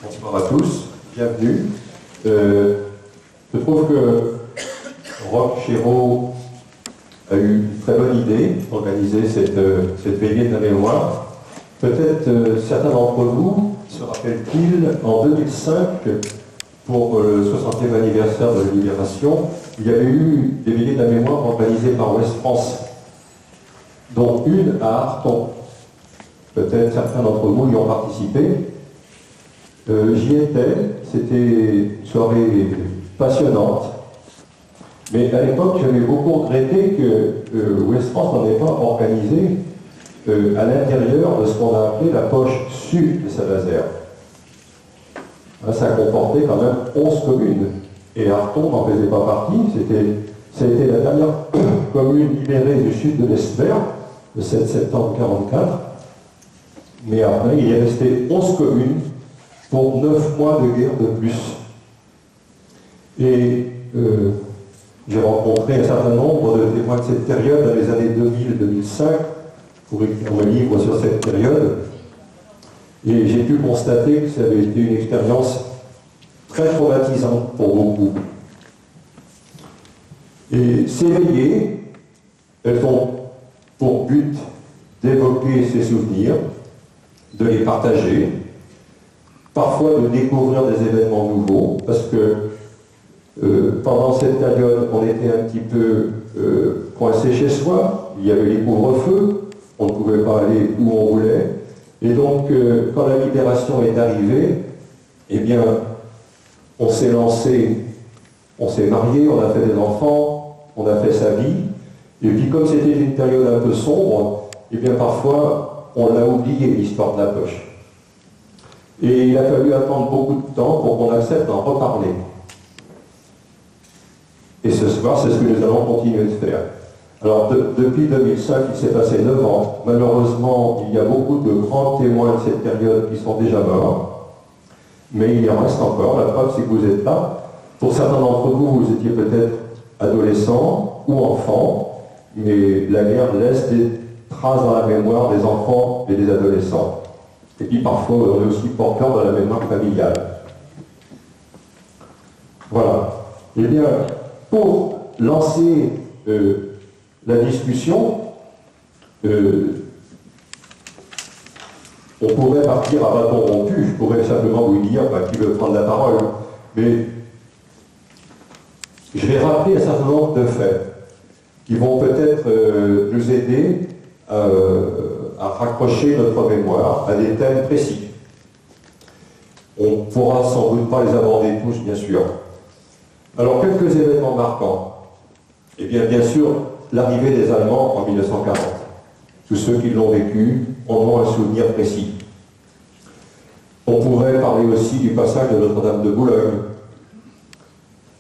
Bonsoir à tous, bienvenue. Je trouve que Roch Chéreau a eu une très bonne idée d'organiser cette veillée de la mémoire. Peut-être certains d'entre vous se rappellent-ils, en 2005, pour le 60e anniversaire de la Libération, il y avait eu des veillées de la mémoire organisées par Ouest France, dont une à Arthon. Peut-être certains d'entre vous y ont participé. J'y étais, c'était une soirée passionnante, mais à l'époque j'avais beaucoup regretté que Ouest France n'en ait pas organisé à l'intérieur de ce qu'on a appelé la poche sud de Saint-Nazaire. Ça comportait quand même 11 communes, et Arthon n'en faisait pas partie. C'était la dernière commune libérée du sud de l'Esper, le 7 septembre 1944, mais après il est resté 11 communes pour 9 mois de guerre de plus. Et j'ai rencontré un certain nombre de témoins de cette période dans les années 2000-2005 pour écrire un livre sur cette période. Et j'ai pu constater que ça avait été une expérience très traumatisante pour beaucoup. Et ces veillées, elles ont pour but d'évoquer ces souvenirs, de les partager, parfois de découvrir des événements nouveaux, parce que pendant cette période, on était un petit peu coincé chez soi, il y avait les couvre-feux, on ne pouvait pas aller où on voulait, et donc quand la libération est arrivée, eh bien, on s'est lancé, on s'est marié, on a fait des enfants, on a fait sa vie, et puis comme c'était une période un peu sombre, eh bien parfois, on l'a oublié, l'histoire de la poche. Et il a fallu attendre beaucoup de temps pour qu'on accepte d'en reparler. Et ce soir, c'est ce que nous allons continuer de faire. Alors, depuis 2005, il s'est passé 9 ans. Malheureusement, il y a beaucoup de grands témoins de cette période qui sont déjà morts. Mais il en reste encore. La preuve, c'est que vous êtes là. Pour certains d'entre vous, vous étiez peut-être adolescents ou enfants. Mais la guerre laisse des traces dans la mémoire des enfants et des adolescents. Et puis parfois, on est aussi porteur de la mémoire familiale. Voilà. Eh bien, pour lancer la discussion, on pourrait partir à bâton rompu, je pourrais simplement vous dire qui veut prendre la parole, mais je vais rappeler un certain nombre de faits qui vont peut-être nous aider à raccrocher notre mémoire à des thèmes précis. On ne pourra sans doute pas les aborder tous, bien sûr. Alors, quelques événements marquants. Eh bien, bien sûr, l'arrivée des Allemands en 1940. Tous ceux qui l'ont vécu en ont un souvenir précis. On pourrait parler aussi du passage de Notre-Dame de Boulogne.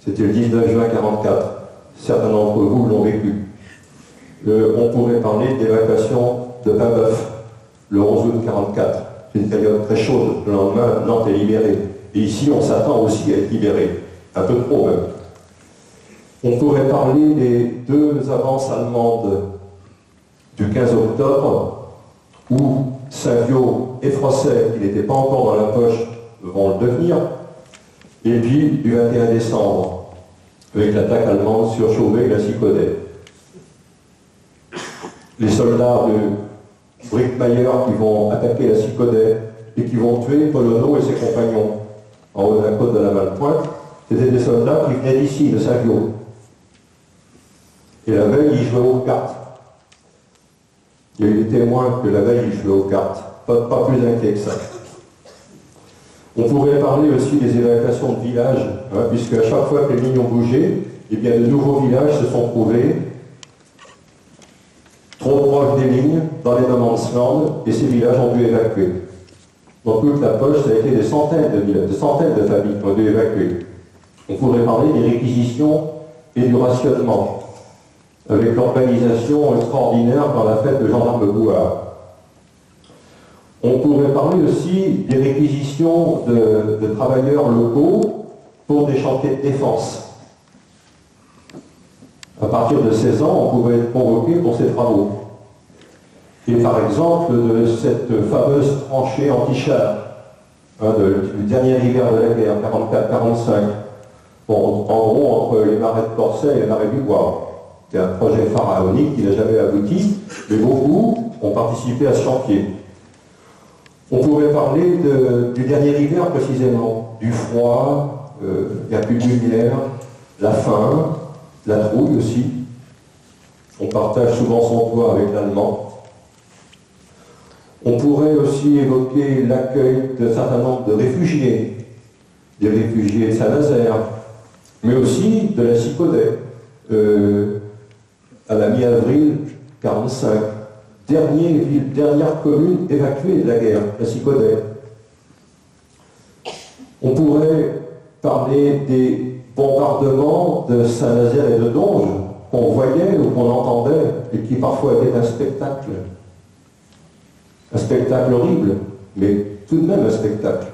C'était le 19 juin 1944. Certains d'entre vous l'ont vécu. On pourrait parler de l'évacuation de Babeuf, le 11 août 1944. C'est une période très chaude. Le lendemain, Nantes est libérée. Et ici, on s'attend aussi à être libéré. Un peu trop même. On pourrait parler des 2 avances allemandes du 15 octobre, où Savio et Frosset, qui n'étaient pas encore dans la poche, vont le devenir, et puis du 21 décembre, avec l'attaque allemande sur Chauvet et la Sicodé. Les soldats de Brickmayer qui vont attaquer la Sicodé et qui vont tuer Polono et ses compagnons en haut de la côte de la Malpointe, c'était des soldats qui venaient d'ici, de Savio. Et la veille, ils jouaient aux cartes. Il y a eu des témoins que la veille, ils jouaient aux cartes. Pas plus inquiets que ça. On pourrait parler aussi des évacuations de villages, puisque à chaque fois que les lignes ont bougé, eh bien, de nouveaux villages se sont trouvés trop proches des lignes, dans les no man's land, et ces villages ont dû évacuer. Dans toute la poche, ça a été des centaines de villages, des centaines de familles qui ont dû évacuer. On pourrait parler des réquisitions et du rationnement, avec l'organisation extraordinaire par la fête de gendarme Bouard. On pourrait parler aussi des réquisitions de travailleurs locaux pour des chantiers de défense. À partir de 16 ans, on pouvait être convoqué pour ces travaux. Et par exemple, de cette fameuse tranchée anti-char du dernier hiver de la guerre, 44-45. Bon, en gros, entre les marais de Corsay et les marais du Bois. C'est un projet pharaonique qui n'a jamais abouti, mais beaucoup ont participé à ce chantier. On pourrait parler du dernier hiver précisément, du froid, il n'y a plus de lumière, la faim, la trouille aussi. On partage souvent son toit avec l'allemand. On pourrait aussi évoquer l'accueil d'un certain nombre de réfugiés, des réfugiés de Saint-Nazaire, mais aussi de la Cicaudet, à la mi-avril 1945. Dernière commune évacuée de la guerre, la Cicaudet. On pourrait parler des bombardements de Saint-Nazaire et de Donge qu'on voyait ou qu'on entendait et qui parfois étaient un spectacle. Un spectacle horrible, mais tout de même un spectacle.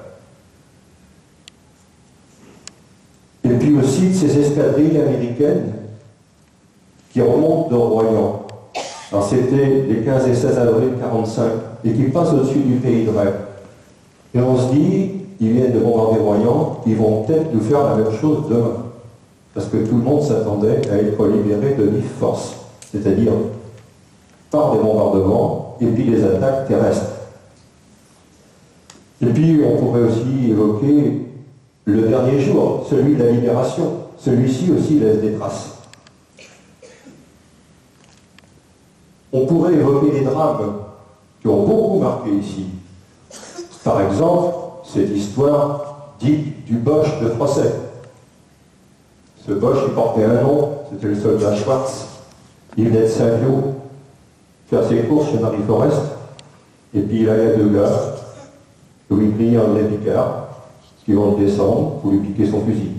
Et puis aussi de ces escadrilles américaines qui remontent de Royan. Alors c'était les 15 et 16 avril 1945 et qui passent au-dessus du pays de Ré. Et on se dit, ils viennent de bombarder Royan, ils vont peut-être nous faire la même chose demain. Parce que tout le monde s'attendait à être libéré de vive force, c'est-à-dire par des bombardements et puis des attaques terrestres. Et puis on pourrait aussi évoquer le dernier jour, celui de la libération. Celui-ci aussi laisse des traces. On pourrait évoquer les drames qui ont beaucoup marqué ici. Par exemple, cette histoire dite du Boche de Frosset. Ce Boche, il portait un nom, c'était le soldat Schwartz. Il venait de Saint-Viau faire ses courses chez Marie-Forest. Et puis il avait deux gars, Louis Brie et André Picard, qui vont le descendre pour lui piquer son fusil.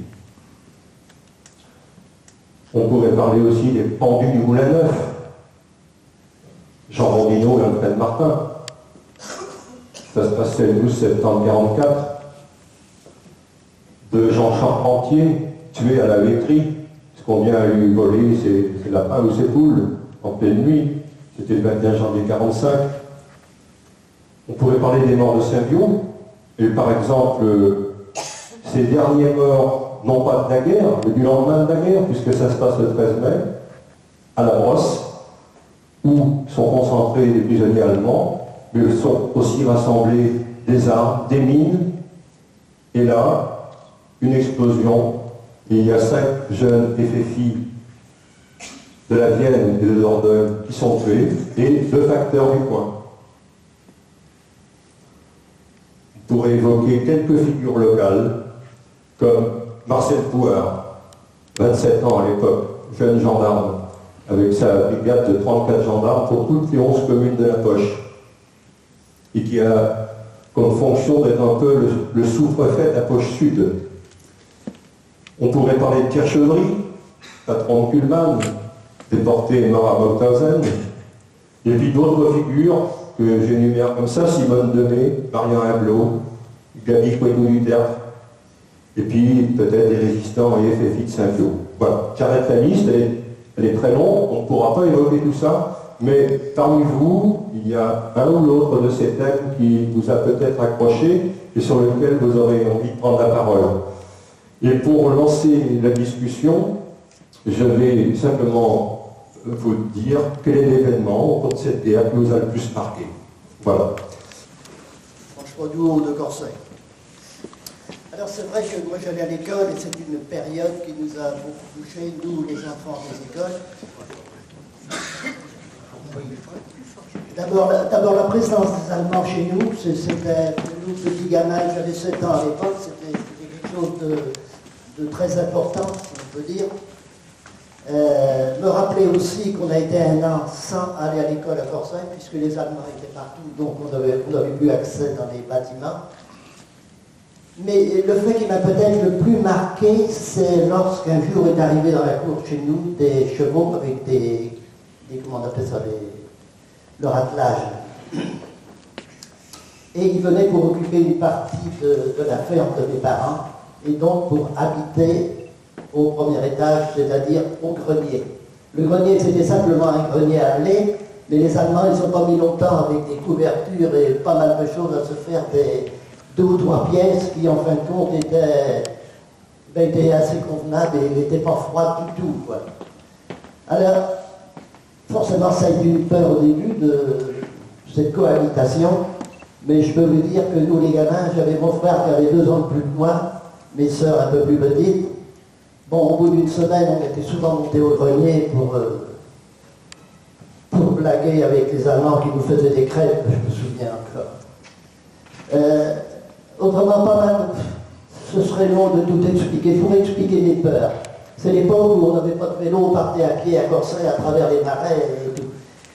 On pourrait parler aussi des pendus du Moulin-Neuf. Jean Rondineau et Alfred Martin. Ça se passait le 12 septembre 1944. De Jean Charpentier, tué à la laiterie, parce qu'on vient à lui voler ses lapins ou ses poules en pleine nuit. C'était le 21 janvier 1945. On pourrait parler des morts de Saint-Viau, et par exemple, ces derniers morts, non pas de la guerre, mais du lendemain de la guerre, puisque ça se passe le 13 mai, à la Brosse, où sont concentrés des prisonniers allemands, mais sont aussi rassemblés des armes, des mines, et là, une explosion, et il y a 5 jeunes FFI de la Vienne et de Dordogne qui sont tués, et 2 facteurs du coin. On pourrait évoquer quelques figures locales, comme Marcel Pouard, 27 ans à l'époque, jeune gendarme, avec sa brigade de 34 gendarmes pour toutes les 11 communes de la Poche, et qui a comme fonction d'être un peu le sous-préfet de la Poche Sud. On pourrait parler de Pierre Chevry, patron de Kuhlmann, déporté et mort à Mauthausen, et puis d'autres figures que j'énumère comme ça, Simone Demey, Marion Hublot, Gaby Coinou-Dutertre, et puis peut-être des résistants et FFI de Saint-Viau. Voilà, j'arrête la liste, elle est très longue, on ne pourra pas évoquer tout ça, mais parmi vous, il y a un ou l'autre de ces thèmes qui vous a peut-être accroché et sur lequel vous aurez envie de prendre la parole. Et pour lancer la discussion, je vais simplement vous dire quel est l'événement au cours de cette guerre qui vous a le plus marqué. Voilà. Franche-Padoue de Corsay. Alors c'est vrai que moi j'allais à l'école et c'est une période qui nous a beaucoup touchés, nous les enfants des écoles. D'abord la présence des Allemands chez nous, c'était pour nous petits gamins, j'avais 7 ans à l'époque, c'était quelque chose de très important, si on peut dire. Me rappeler aussi qu'on a été un an sans aller à l'école à Corsay, puisque les Allemands étaient partout, donc on n'avait plus accès dans les bâtiments. Mais le fait qui m'a peut-être le plus marqué, c'est lorsqu'un jour est arrivé dans la cour chez nous des chevaux avec des comment on appelle ça, leur attelage. Et ils venaient pour occuper une partie de la ferme de mes parents, et donc pour habiter au premier étage, c'est-à-dire au grenier. Le grenier, c'était simplement un grenier à blé, mais les Allemands, ils n'ont pas mis longtemps avec des couvertures et pas mal de choses à se faire 2 ou 3 pièces qui, en fin de compte, étaient assez convenables et n'étaient pas froides du tout, quoi. Alors, forcément, ça a été une peur au début de cette cohabitation, mais je peux vous dire que nous, les gamins, j'avais mon frère qui avait 2 ans de plus que moi, mes sœurs un peu plus petites. Bon, au bout d'une semaine, on était souvent montés au grenier pour blaguer avec les Allemands qui nous faisaient des crêpes, je me souviens encore. Autrement, pas mal, ce serait long de tout expliquer. Il faudrait expliquer mes peurs. C'est l'époque où on n'avait pas de vélo, on partait à pied à Corsay à travers les marais et tout.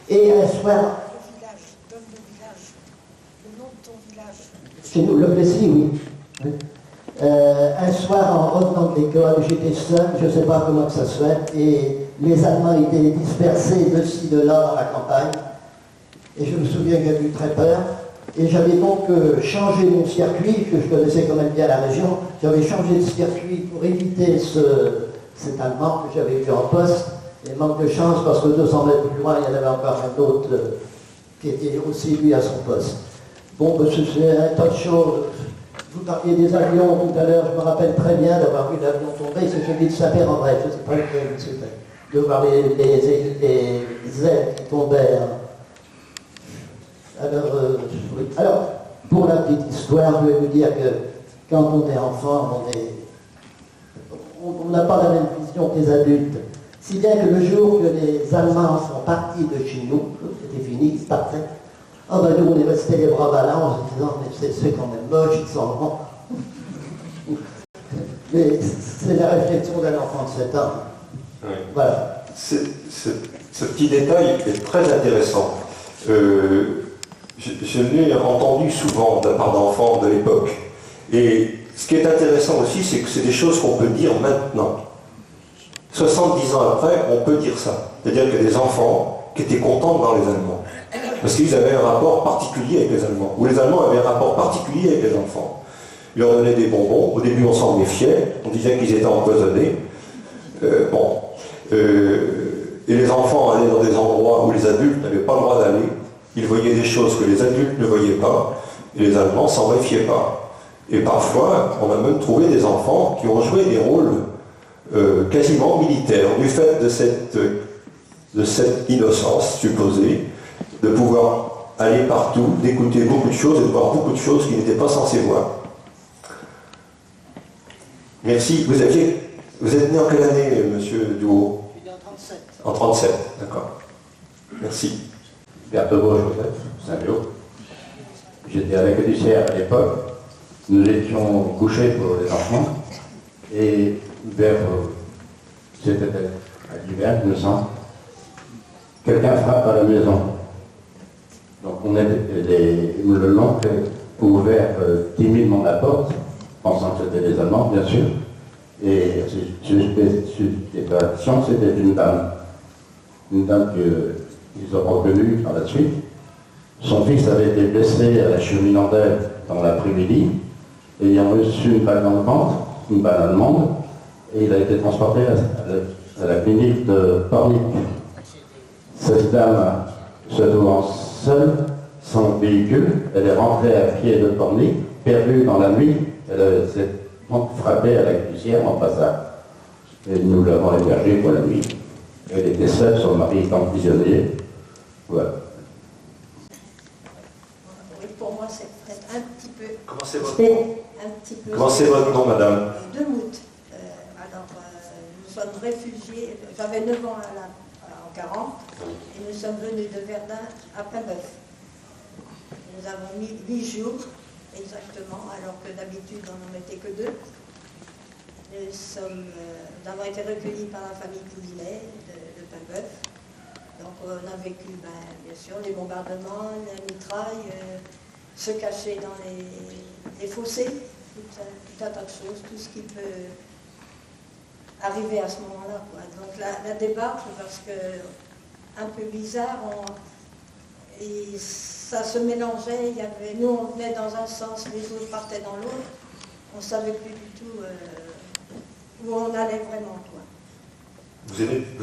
Et un soir... Le nom de ton village. Chez nous, le Plessis, oui. Un soir, en revenant de l'école, j'étais seul, je ne sais pas comment que ça se fait, et les Allemands étaient dispersés de ci, de là dans la campagne. Et je me souviens que j'avais eu très peur. Et j'avais donc changé mon circuit, que je connaissais quand même bien la région. J'avais changé de circuit pour éviter cet Allemand que j'avais vu en poste. Et manque de chance, parce que 200 mètres plus loin, il y en avait encore un autre qui était aussi lui à son poste. Bon, c'est un tas de choses. Vous parliez des avions tout à l'heure, je me rappelle très bien d'avoir vu l'avion tomber, c'est celui de Saint-Père-en-Bresse, je ne sais pas lequel c'était, de voir les ailes qui tombaient. Oui. Alors, pour la petite histoire, je vais vous dire que quand on est enfant, on n'a pas la même vision que les adultes. Si bien que le jour que les Allemands sont partis de chez nous, c'était fini, ils partaient. Ah ben nous, on est restés les bras ballants en se disant, mais c'est quand même moche, ils s'en vont. Mais c'est la réflexion d'un enfant de 7 ans. Oui. Voilà. Ce petit détail est très intéressant. Je l'ai entendu souvent de la part d'enfants de l'époque. Et ce qui est intéressant aussi, c'est que c'est des choses qu'on peut dire maintenant. 70 ans après, on peut dire ça. C'est-à-dire qu'il y a des enfants qui étaient contents de voir les Allemands. Parce qu'ils avaient un rapport particulier avec les Allemands. Ou les Allemands avaient un rapport particulier avec les enfants. Ils leur donnaient des bonbons. Au début, on s'en méfiait. On disait qu'ils étaient empoisonnés. Et les enfants allaient dans des endroits où les adultes n'avaient pas le droit d'aller. Ils voyaient des choses que les adultes ne voyaient pas. Et les Allemands s'en méfiaient pas. Et parfois, on a même trouvé des enfants qui ont joué des rôles quasiment militaires, du fait de cette innocence supposée, de pouvoir aller partout, d'écouter beaucoup de choses et de voir beaucoup de choses qu'ils n'étaient pas censés voir. Merci. Vous êtes né en quelle année, monsieur Duhaut? Je suis né en 37. En 37, d'accord. Merci. Berthelot Joseph, Saint-Lô. J'étais avec Odysseus à l'époque. Nous étions couchés pour les enfants. Et vers, c'était à l'hiver, il me semble, quelqu'un frappe à la maison. Donc l'oncle a ouvert timidement la porte, pensant que c'était les Allemands, bien sûr. Et stupéfaction, c'était une dame. Une dame qu'ils ont reconnue par la suite. Son fils avait été blessé à la cheminée dans l'après-midi, ayant reçu une balle dans le ventre, une balle allemande, et il a été transporté à la clinique de Pornic. Cette dame, se trouvant seule, sans véhicule, elle est rentrée à pied de Pornic, perdue dans la nuit, elle s'est frappée à la cuissière en passant. Et nous l'avons hébergée pour la nuit. Elle était seule, son mari étant prisonnier. Voilà. Oui, pour moi, c'est peut-être un petit peu... Comment c'est votre un nom? petit peu... Comment c'est votre nom, madame? Demout. Nous sommes réfugiés, j'avais 9 ans en 40, et nous sommes venus de Verdun à Pimbeuf. Nous avons mis 8 jours, exactement, alors que d'habitude on n'en mettait que 2. Nous avons été recueillis par la famille Poulinet de Pimbeuf. Donc on a vécu, bien sûr, les bombardements, les mitrailles, se cacher dans les fossés, tout un tas de choses, tout ce qui peut arriver à ce moment-là. Donc la débarque, parce que un peu bizarre, et ça se mélangeait. Nous on venait dans un sens, les autres partaient dans l'autre. On ne savait plus du tout où on allait vraiment. Vous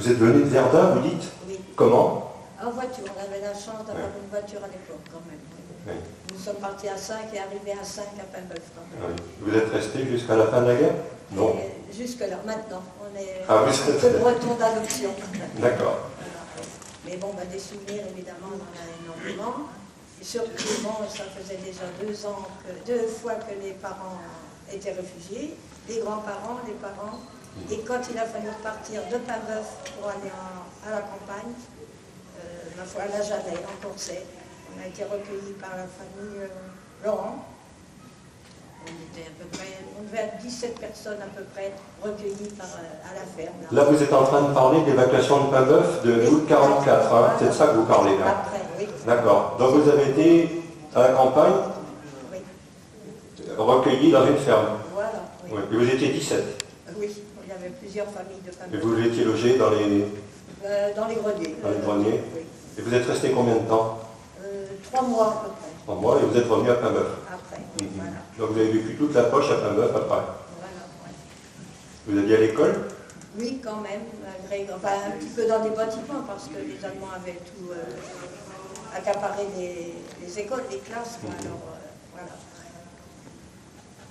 êtes venu de Verdun, vous dites? Oui. Comment? En voiture, on avait la chance d'avoir une voiture à l'époque quand même. Oui. Nous sommes partis à 5 et arrivés à 5 à Paimboeuf. Oui. Vous êtes resté jusqu'à la fin de la guerre? Non. Jusque-là, maintenant. On est Ah, vous êtes... que breton d'adoption. D'accord. Mais bon, des souvenirs, évidemment, on en a énormément. Et surtout, bon, ça faisait déjà 2 fois que les parents étaient réfugiés, les grands-parents, les parents. Et quand il a fallu partir de Paimboeuf pour aller à la campagne, ma foi, à la Jeannet, en Courset, on a été recueillis par la famille Laurent. On devait être 17 personnes à peu près recueillies à la ferme. Là, vous êtes en train de parler de l'évacuation de Paimboeuf de août 1944, hein. C'est de ça que vous parlez là. Après, oui. D'accord. Donc vous avez été à la campagne, Oui. recueillis dans une ferme. Voilà, oui. Oui. Et vous étiez 17. Oui, il y avait plusieurs familles de Et Paimboeuf. vous étiez logé dans les greniers. Dans les greniers. Oui. Et vous êtes resté combien de temps? 3 mois à peu près. 3 mois, et vous êtes revenu à Paimboeuf. Après, oui, voilà. Donc vous avez vécu toute la poche à Paimboeuf après. Voilà, ouais. Vous alliez à l'école? Oui, quand même, malgré, enfin, un petit peu dans des bâtiments, parce que les Allemands avaient tout accaparé les écoles, les classes, quoi. Alors, voilà.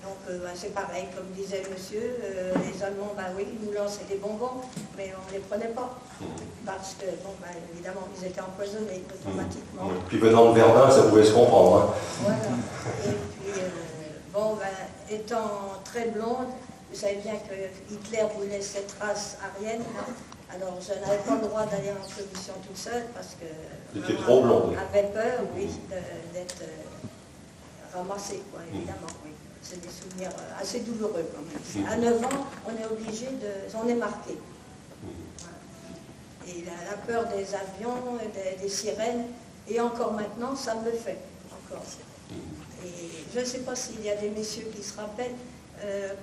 Donc c'est pareil, comme disait monsieur, les Allemands, oui, ils nous lançaient des bonbons, mais on ne les prenait pas. Parce que, évidemment, ils étaient empoisonnés automatiquement. Oui. Puis venant de Verdun, ça pouvait se comprendre. Hein. Voilà. Et puis, étant très blonde, vous savez bien que Hitler voulait cette race aryenne. Alors, je n'avais pas le droit d'aller en commission toute seule parce que C'était trop blonde. Avait peur, oui, d'être ramassée, quoi, évidemment. Oui. C'est des souvenirs assez douloureux quand même. À 9 ans, on est obligé on est marqué. Voilà. Et la peur des avions, des sirènes, et encore maintenant, ça me le fait. Encore. Et je ne sais pas s'il y a des messieurs qui se rappellent,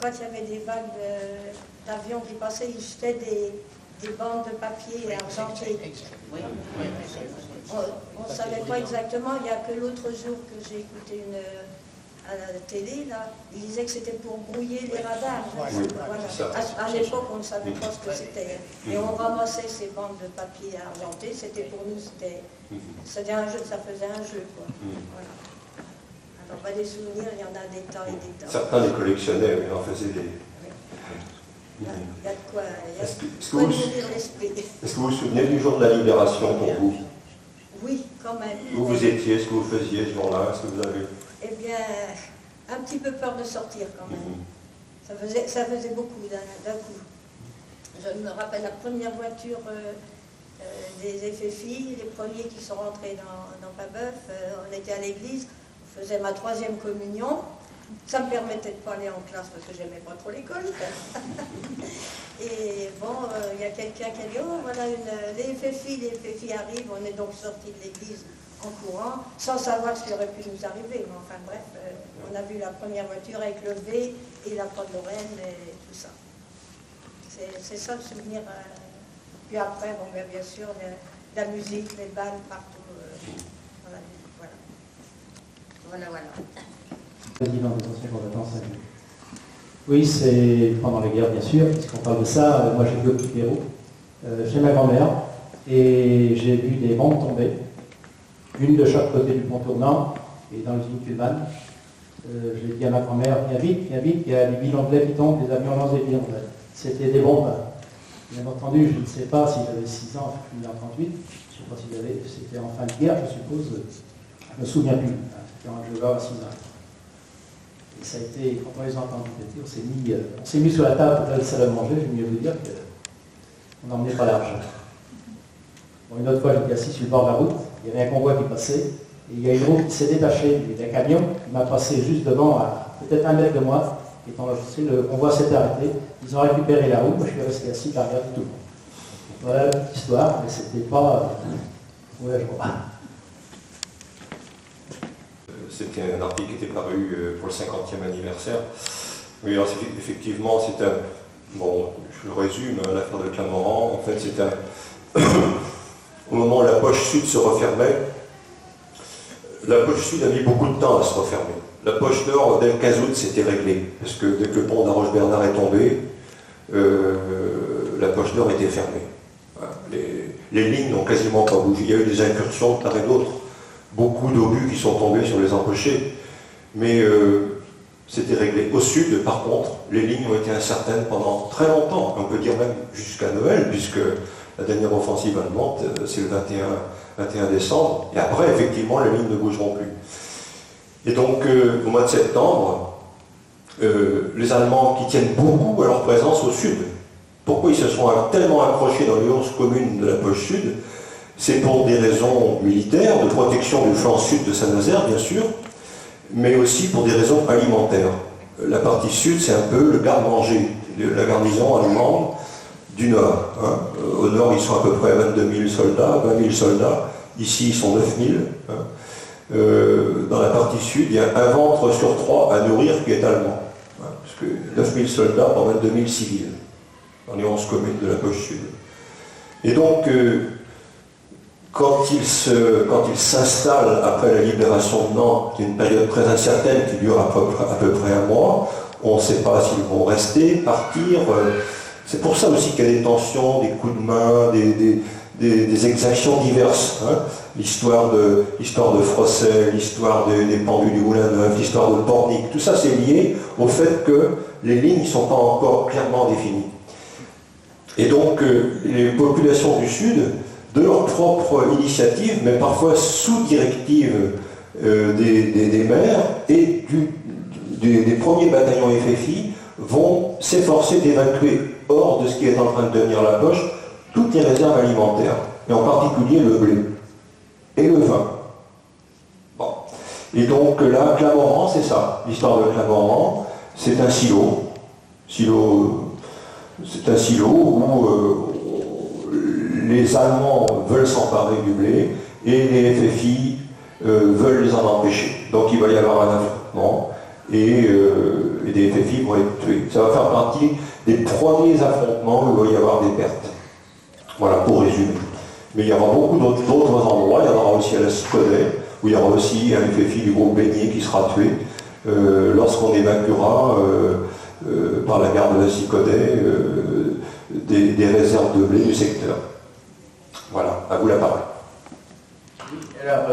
quand il y avait des vagues d'avions qui passaient, ils jetaient des bandes de papier argentées. On ne savait pas exactement, il n'y a que l'autre jour que j'ai écouté à la télé, là, il disait que c'était pour brouiller les radars. Oui, voilà. À l'époque, on ne savait pas ce que c'était. Et on ramassait ces bandes de papier argentées, c'était pour nous, c'était un jeu, ça faisait un jeu, quoi. Voilà. Alors, des souvenirs, il y en a des tas et des tas. Certains les collectionnaient, mais en faisaient des... Il y a de quoi, Est-ce que nourrir l'esprit. Est-ce que vous vous souvenez du jour de la libération pour vous? Oui, quand même. Où vous étiez, ce que vous faisiez ce jour-là, est-ce que vous avez... Eh bien, un petit peu peur de sortir quand même. Ça faisait beaucoup d'un coup. Je me rappelle la première voiture des FFI, les premiers qui sont rentrés dans Paimboeuf, on était à l'église, je faisais ma 3e communion. Ça me permettait de pas aller en classe parce que j'aimais pas trop l'école. Et bon, il y a quelqu'un qui a dit, oh voilà, les FFI arrivent, on est donc sortis de l'église en courant, sans savoir ce qui aurait pu nous arriver. Mais enfin bref, on a vu la première voiture avec le V et la croix de Lorraine et tout ça. C'est ça le souvenir. Puis après, bien sûr, la musique, les balles partout. Voilà. Président des anciens combattants, salut. Oui, c'est pendant la guerre, bien sûr, puisqu'on parle de ça. Moi, j'ai vu au Petit Pérou, chez ma grand-mère, et j'ai vu des bombes tomber, une de chaque côté du pont tournant, et dans l'usine Kuhlmann. J'ai dit à ma grand-mère, viens vite, il y a des bilans de lait qui tombent, des avions lancent des bilans de lait. C'était des bombes. Bien entendu, je ne sais pas si j'avais 6 ans, je suis né en 38, je ne sais pas si c'était en fin de guerre, je suppose, je ne me souviens plus. C'était en juin à 6 ans. Et ça a été, quand on les a entendus péter, on s'est mis sur la table pour aller à la salle à manger, je vais mieux vous dire qu'on n'emmenait pas l'argent. Bon, une autre fois, j'étais assis sur le bord de la route, il y avait un convoi qui passait, et il y a une roue qui s'est détachée d'un camion qui m'a passé juste devant, à peut-être 1 mètre de moi, et quand le convoi s'est arrêté, ils ont récupéré la roue, moi je suis resté assis par derrière tout le monde. Voilà la petite histoire, mais c'était pas... ouais, je crois. C'était un article qui était paru pour le 50e anniversaire. Oui, alors effectivement, c'est un... Bon, je le résume, l'affaire de Clamorand, en fait, c'est un... Au moment où la poche sud se refermait, la poche sud a mis beaucoup de temps à se refermer. La poche nord, dès le 15 août, c'était réglé, parce que dès que le pont d'Arroche-Bernard est tombé, la poche nord était fermée. Voilà. Les lignes n'ont quasiment pas bougé. Il y a eu des incursions de part et d'autre beaucoup d'obus qui sont tombés sur les empochés, mais c'était réglé. Au sud, par contre, les lignes ont été incertaines pendant très longtemps, on peut dire même jusqu'à Noël, puisque la dernière offensive allemande, c'est le 21 décembre, et après, effectivement, les lignes ne bougeront plus. Et donc, au mois de septembre, les Allemands qui tiennent beaucoup à leur présence au sud, pourquoi ils se sont tellement accrochés dans les 11 communes de la poche sud? C'est pour des raisons militaires, de protection du flanc sud de Saint-Nazaire, bien sûr, mais aussi pour des raisons alimentaires. La partie sud, c'est un peu le garde-manger de la garnison allemande du nord. Hein. Au nord, ils sont à peu près 22 000 soldats, 20 000 soldats. Ici, ils sont 9 000. Hein. Dans la partie sud, il y a un ventre sur 3 à nourrir qui est allemand. Hein, parce que 9 000 soldats pour 22 000 civils, dans les 11 communes de la poche sud. Et donc, quand il s'installe après la libération de Nantes, qui est une période très incertaine, qui dure à peu près un mois, on ne sait pas s'ils vont rester, partir. C'est pour ça aussi qu'il y a des tensions, des coups de main, des exactions diverses. Hein. L'histoire de Frossel, l'histoire des pendus du Moulin-Neuf, l'histoire de Pornic, tout ça c'est lié au fait que les lignes ne sont pas encore clairement définies. Et donc les populations du Sud, de leur propre initiative, mais parfois sous directive des maires et des premiers bataillons FFI, vont s'efforcer d'évacuer hors de ce qui est en train de devenir la poche toutes les réserves alimentaires, et en particulier le blé et le vin. Bon. Et donc là, Clamorran, c'est ça. L'histoire de Clamorran, c'est un silo. C'est un silo où les Allemands veulent s'emparer du blé et les FFI veulent les en empêcher. Donc il va y avoir un affrontement et des FFI vont être tués. Ça va faire partie des premiers affrontements où il va y avoir des pertes. Voilà, pour résumer. Mais il y aura beaucoup d'autres endroits. Il y en aura aussi à la Sicodet, où il y aura aussi un FFI du groupe Beignet qui sera tué lorsqu'on évacuera par la gare de la Sicodet des réserves de blé du secteur. Voilà, à vous la parole. Oui, alors,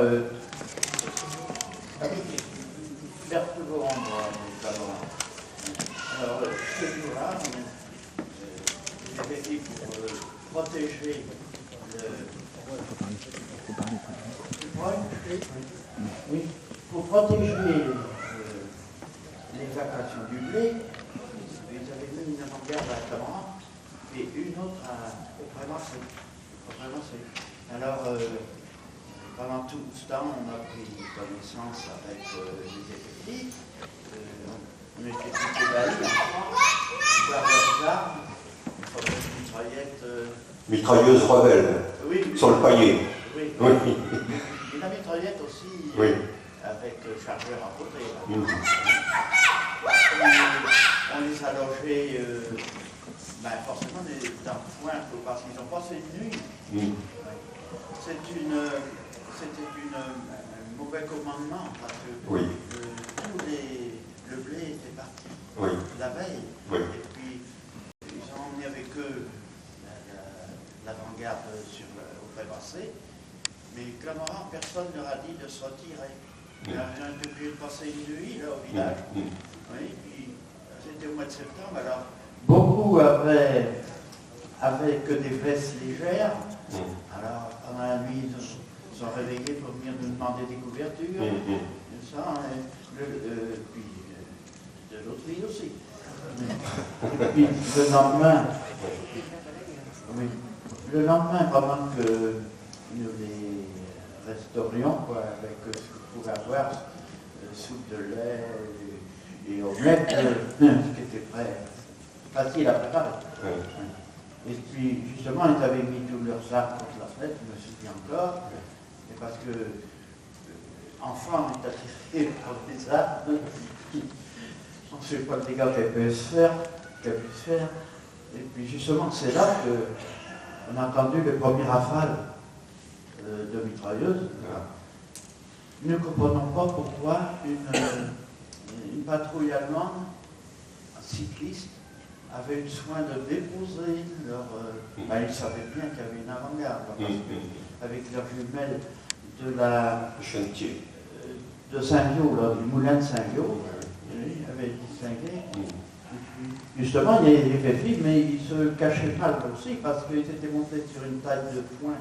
vers tout le monde, alors, ce jour-là, j'ai fait pour protéger oui, pour protéger l'évacuation du blé, ils avaient mis une avant-garde à Clamorran et une autre au Prémassé. Alors, pendant tout ce temps, on a pris connaissance avec les effectifs. On était tous ébahis en France, voir leurs armes, une mitraillette. Mitrailleuse rebelle, oui, sur le paillet. Oui. Oui. Et la mitraillette aussi, oui. avec chargeur à côté. Mmh. On les a logés. Forcément, dans le foin, parce qu'ils ont passé une nuit. Mmh. C'était un mauvais commandement, parce que oui. Le blé était parti oui. la veille. Oui. Et puis, ils ont emmené avec eux l'avant-garde au Prémassé. Mais Clamorran, personne ne leur a dit de se retirer. Ils ont été obligés de passer une nuit là, au village. Oui, puis c'était au mois de septembre. Alors, beaucoup avaient que des vestes légères. Alors, pendant la nuit, ils se sont réveillés pour venir nous demander des couvertures. Et ça, puis de l'autre ville aussi. Et puis le lendemain, pendant que nous les restaurions, quoi, avec ce qu'on pouvait avoir, soupe de lait et omelette, ce qui était facile à préparer. Et puis, justement, ils avaient mis tous leurs armes contre la fenêtre, je me souviens encore, et parce que, enfant, on est attiré par les armes, on ne sait pas le dégât qu'elle peut se faire, et puis, justement, c'est là qu'on a entendu le premier rafale de mitrailleuses. Nous ne comprenons pas pourquoi une patrouille allemande, cycliste, avait eu le soin de déposer leur... ils savaient bien qu'il y avait une avant-garde, parce que, avec leurs jumelles de la Chantier. de Saint-Viau, là, du moulin de Saint-Viau. Il avait distingué. Justement, il y avait fait film, mais ils se cachaient mal aussi parce qu'ils étaient montés sur une taille de foin.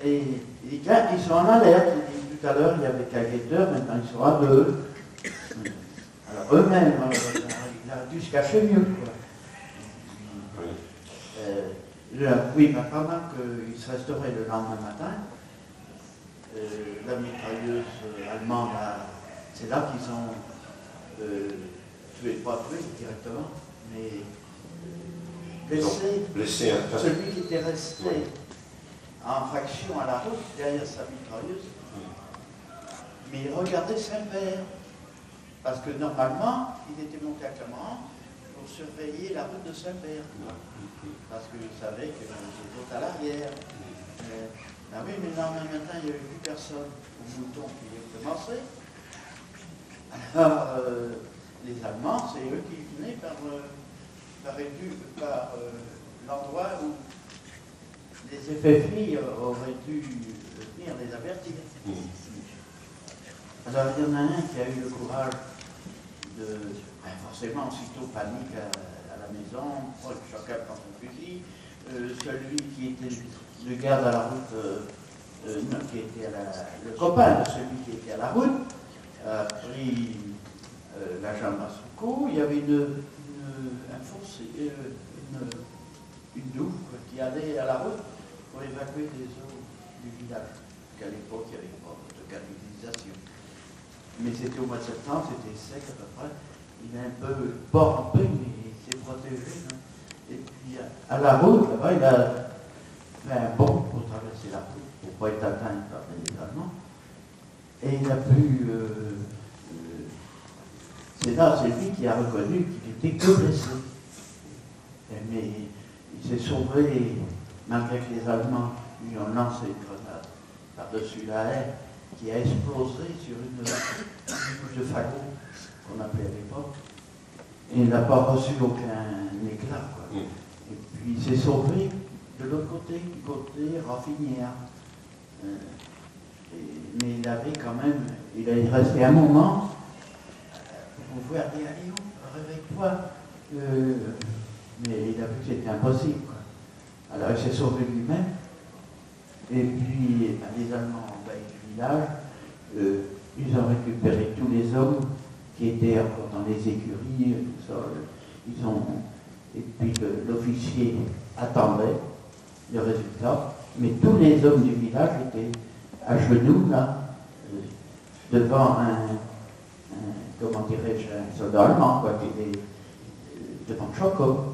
Et ils sont en alerte. Tout à l'heure, il y avait qu'un guetteur, maintenant ils sont à deux. Alors eux-mêmes, il a dû se cacher mieux. Quoi. Oui, mais pendant qu'il se restaurait le lendemain matin, la mitrailleuse allemande, c'est là qu'ils ont pas tué directement, mais blessé celui qui était resté en faction à la route derrière sa mitrailleuse. Mais il regardait Saint-Père, parce que normalement, il était monté à Clermont pour surveiller la route de Saint-Père, parce qu'il savait que les autres à l'arrière. Ah oui, mais non, mais maintenant, il n'y avait plus personne au mouton qui avait commencé. Alors, les Allemands, c'est eux qui venaient par l'endroit où les FFI auraient dû venir les avertir. Alors, il y en a un qui a eu le courage de, forcément, aussitôt panique à la maison, chacun prend son fusil. Celui qui était le garde à la route, qui était le copain de celui qui était à la route, a pris la jambe à son cou. Il y avait une douve qui allait à la route pour évacuer les eaux du village. Qu'à l'époque, il n'y avait pas de canalisation. Mais c'était au mois de septembre, c'était sec à peu près. Il a un peu porté, mais il s'est protégé. Hein. Et puis à la route, là-bas, il a fait un bond pour traverser la route, pour ne pas être atteint par les Allemands. Et il a pu. C'est lui qui a reconnu qu'il était que blessé. Mais il s'est sauvé malgré que les Allemands lui ont lancé une grenade par-dessus la haie qui a explosé sur une couche de fagot qu'on appelait à l'époque. Et il n'a pas reçu aucun éclat. Quoi. Et puis il s'est sauvé de l'autre côté, du côté Raffinière. Mais il avait quand même, il est resté un moment pour pouvoir dire allez, réveille-toi. Mais il a vu que c'était impossible. Quoi. Alors il s'est sauvé lui-même. Et puis les Allemands ont envahi le village. Ils ont récupéré tous les hommes qui étaient encore dans les écuries. Tout ça. Et puis l'officier attendait le résultat. Mais tous les hommes du village étaient à genoux, là, devant comment dirais-je, un soldat allemand, quoi, qui était devant Choco.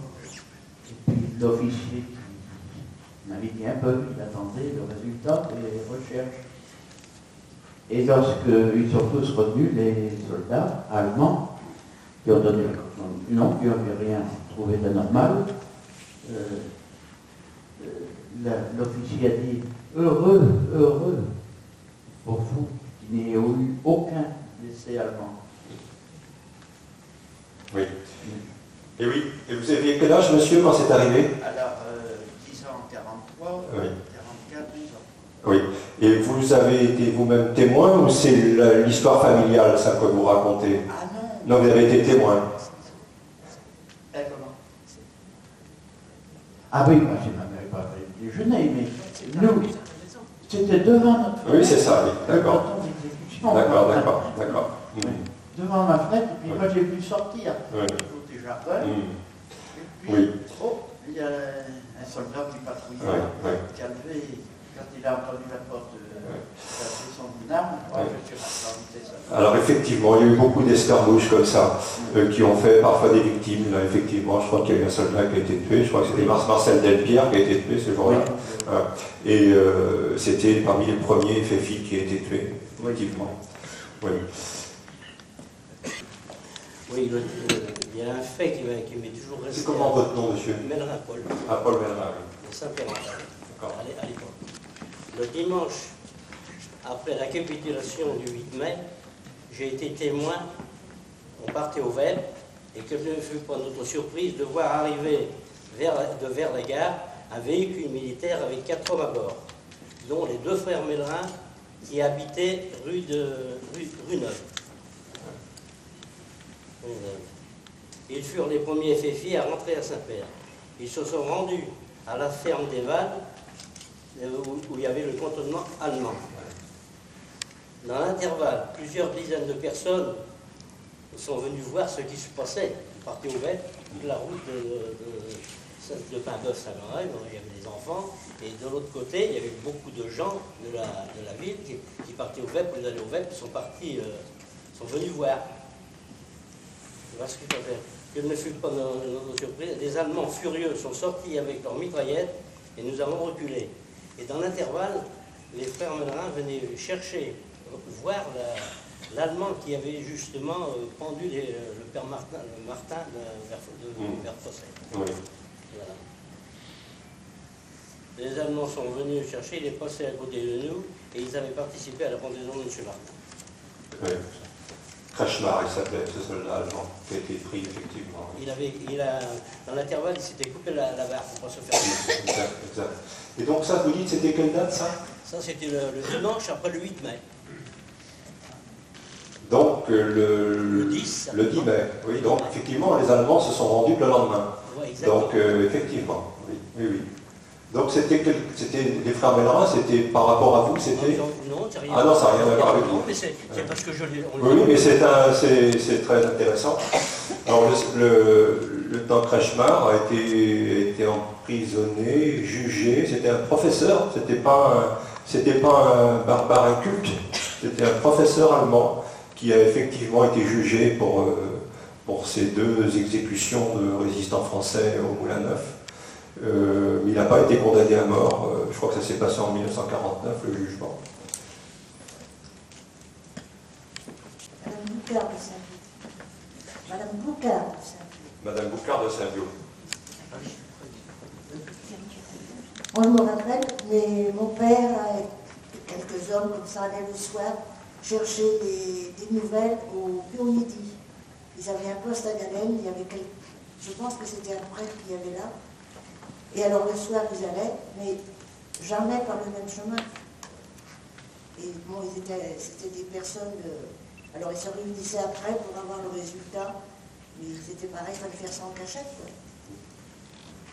Et puis l'officier qui naviguait un peu, il attendait le résultat des recherches. Et lorsqu'ils sont tous revenus, les soldats allemands, qui ont donné non, qui n'avaient rien trouvé d'anormal, l'officier a dit heureux pour vous qu'il n'y ait eu aucun blessé allemand. Oui. Et oui. Et vous aviez quel âge, monsieur, quand c'est arrivé? Alors, 10 ans, 43, oui. 44, 12 ans. Oui. Et vous avez été vous-même témoin ou c'est l'histoire familiale, ça, que vous racontez? Ah non. Non, vous avez été témoin. Comment? Ah oui, moi, je n'avais pas fait le déjeuner, mais nous, c'était devant notre fenêtre. Oui, c'est ça, oui. D'accord. D'accord. Oui. Devant ma fenêtre, et puis moi, j'ai vu sortir côté jardin. Et puis, il y a un soldat qui patrouillait, qui a levé, quand il a entendu la porte passer son arme, je suis rentré ça. Alors effectivement, il y a eu beaucoup d'escarmouches comme ça, qui ont fait parfois des victimes. Là, effectivement, je crois qu'il y a eu un soldat qui a été tué, je crois que c'était Marcel Delpierre qui a été tué ce jour-là. Et c'était parmi les premiers FFI qui a été tué, effectivement. Oui. Oui, il y a un fait qui m'est toujours resté. C'est comment votre nom, monsieur? Melrin Paul. Ah, Paul Melrin, oui. De Saint-Pierre. D'accord. À l'époque. Le dimanche, après la capitulation du 8 mai, j'ai été témoin, on partait au Vert, et que ne fut pas notre surprise de voir arriver vers la gare un véhicule militaire avec 4 hommes à bord. dont les 2 frères Mélrin qui habitaient rue Neuve. Ils furent les premiers FFI à rentrer à Saint-Père. Ils se sont rendus à la ferme des Valles, où il y avait le cantonnement allemand. Dans l'intervalle, plusieurs dizaines de personnes sont venues voir ce qui se passait. Ils partaient au Vette, la route de Paimboeuf-Saint-Laurent, il y avait des enfants, et de l'autre côté, il y avait beaucoup de gens de la ville qui partaient au Vette, pour aller au Vette, qui sont venus voir. Voilà ce qu'il faut faire. Quelle ne fut pas notre surprise, les Allemands furieux sont sortis avec leurs mitraillettes et nous avons reculé. Et dans l'intervalle, les frères Mélrin venaient chercher, voir l'Allemand qui avait justement pendu le père Martin de Verfossé. Oui. Voilà. Les Allemands sont venus chercher, il est passé à côté de nous et ils avaient participé à la pendaison de M. Martin. Oui. Kretschmar, il s'appelait, ce soldat allemand, qui a été pris effectivement. Dans l'intervalle, il s'était coupé la barre pour ne pas se faire. Exact. Et donc ça, vous dites, c'était quelle date ça? Ça, c'était le dimanche après le 8 mai. Donc le 10 mai. Oui, donc effectivement, les Allemands se sont rendus le lendemain. Ouais, donc effectivement, oui. Donc c'était les frères Mélrin, c'était par rapport à vous, c'était... Non, c'est rien. Ah non, ça n'a rien à voir avec vous. Mais c'est parce que je l'ai... Oui, mais c'est très intéressant. Alors le lieutenant Kretschmar a été emprisonné, jugé, c'était un professeur, c'était pas un barbare inculte, c'était un professeur allemand qui a effectivement été jugé pour ces 2 exécutions de résistants français au Moulin Neuf. Mais il n'a pas été condamné à mort. Je crois que ça s'est passé en 1949, le jugement. Madame Boucard de Saint-Vieux. Madame Boucard de Saint-Vieux. On me rappelle, mais mon père, avec quelques hommes comme ça, allaient le soir chercher des nouvelles au Bureau Midi. Ils avaient un poste à Galène, je pense que c'était un prêtre qui y avait là. Et alors le soir, ils allaient, mais jamais par le même chemin. Et bon, c'était des personnes... alors ils se réunissaient après pour avoir le résultat, mais c'était pareil, il fallait faire ça en cachette, quoi.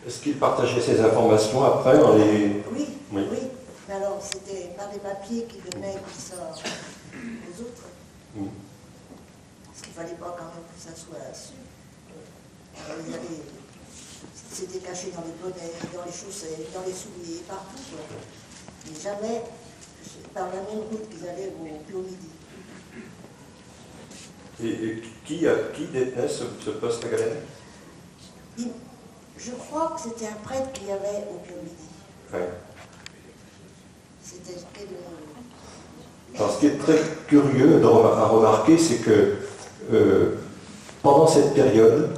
Est-ce qu'il partageait ces informations après dans les... Oui. Mais alors c'était pas des papiers qui donnaient comme ça aux autres. Parce qu'il ne fallait pas quand même que ça soit su. Alors c'était caché dans les bonnets, dans les chaussettes, dans les souliers, partout, quoi. Mais jamais par la même route qu'ils allaient au Bureau Midi. Et qui détenait ce poste à Galène? Je crois que c'était un prêtre qu'il y avait au Bureau Midi. Ouais. C'était Alors, ce qui est très curieux à remarquer, c'est que pendant cette période,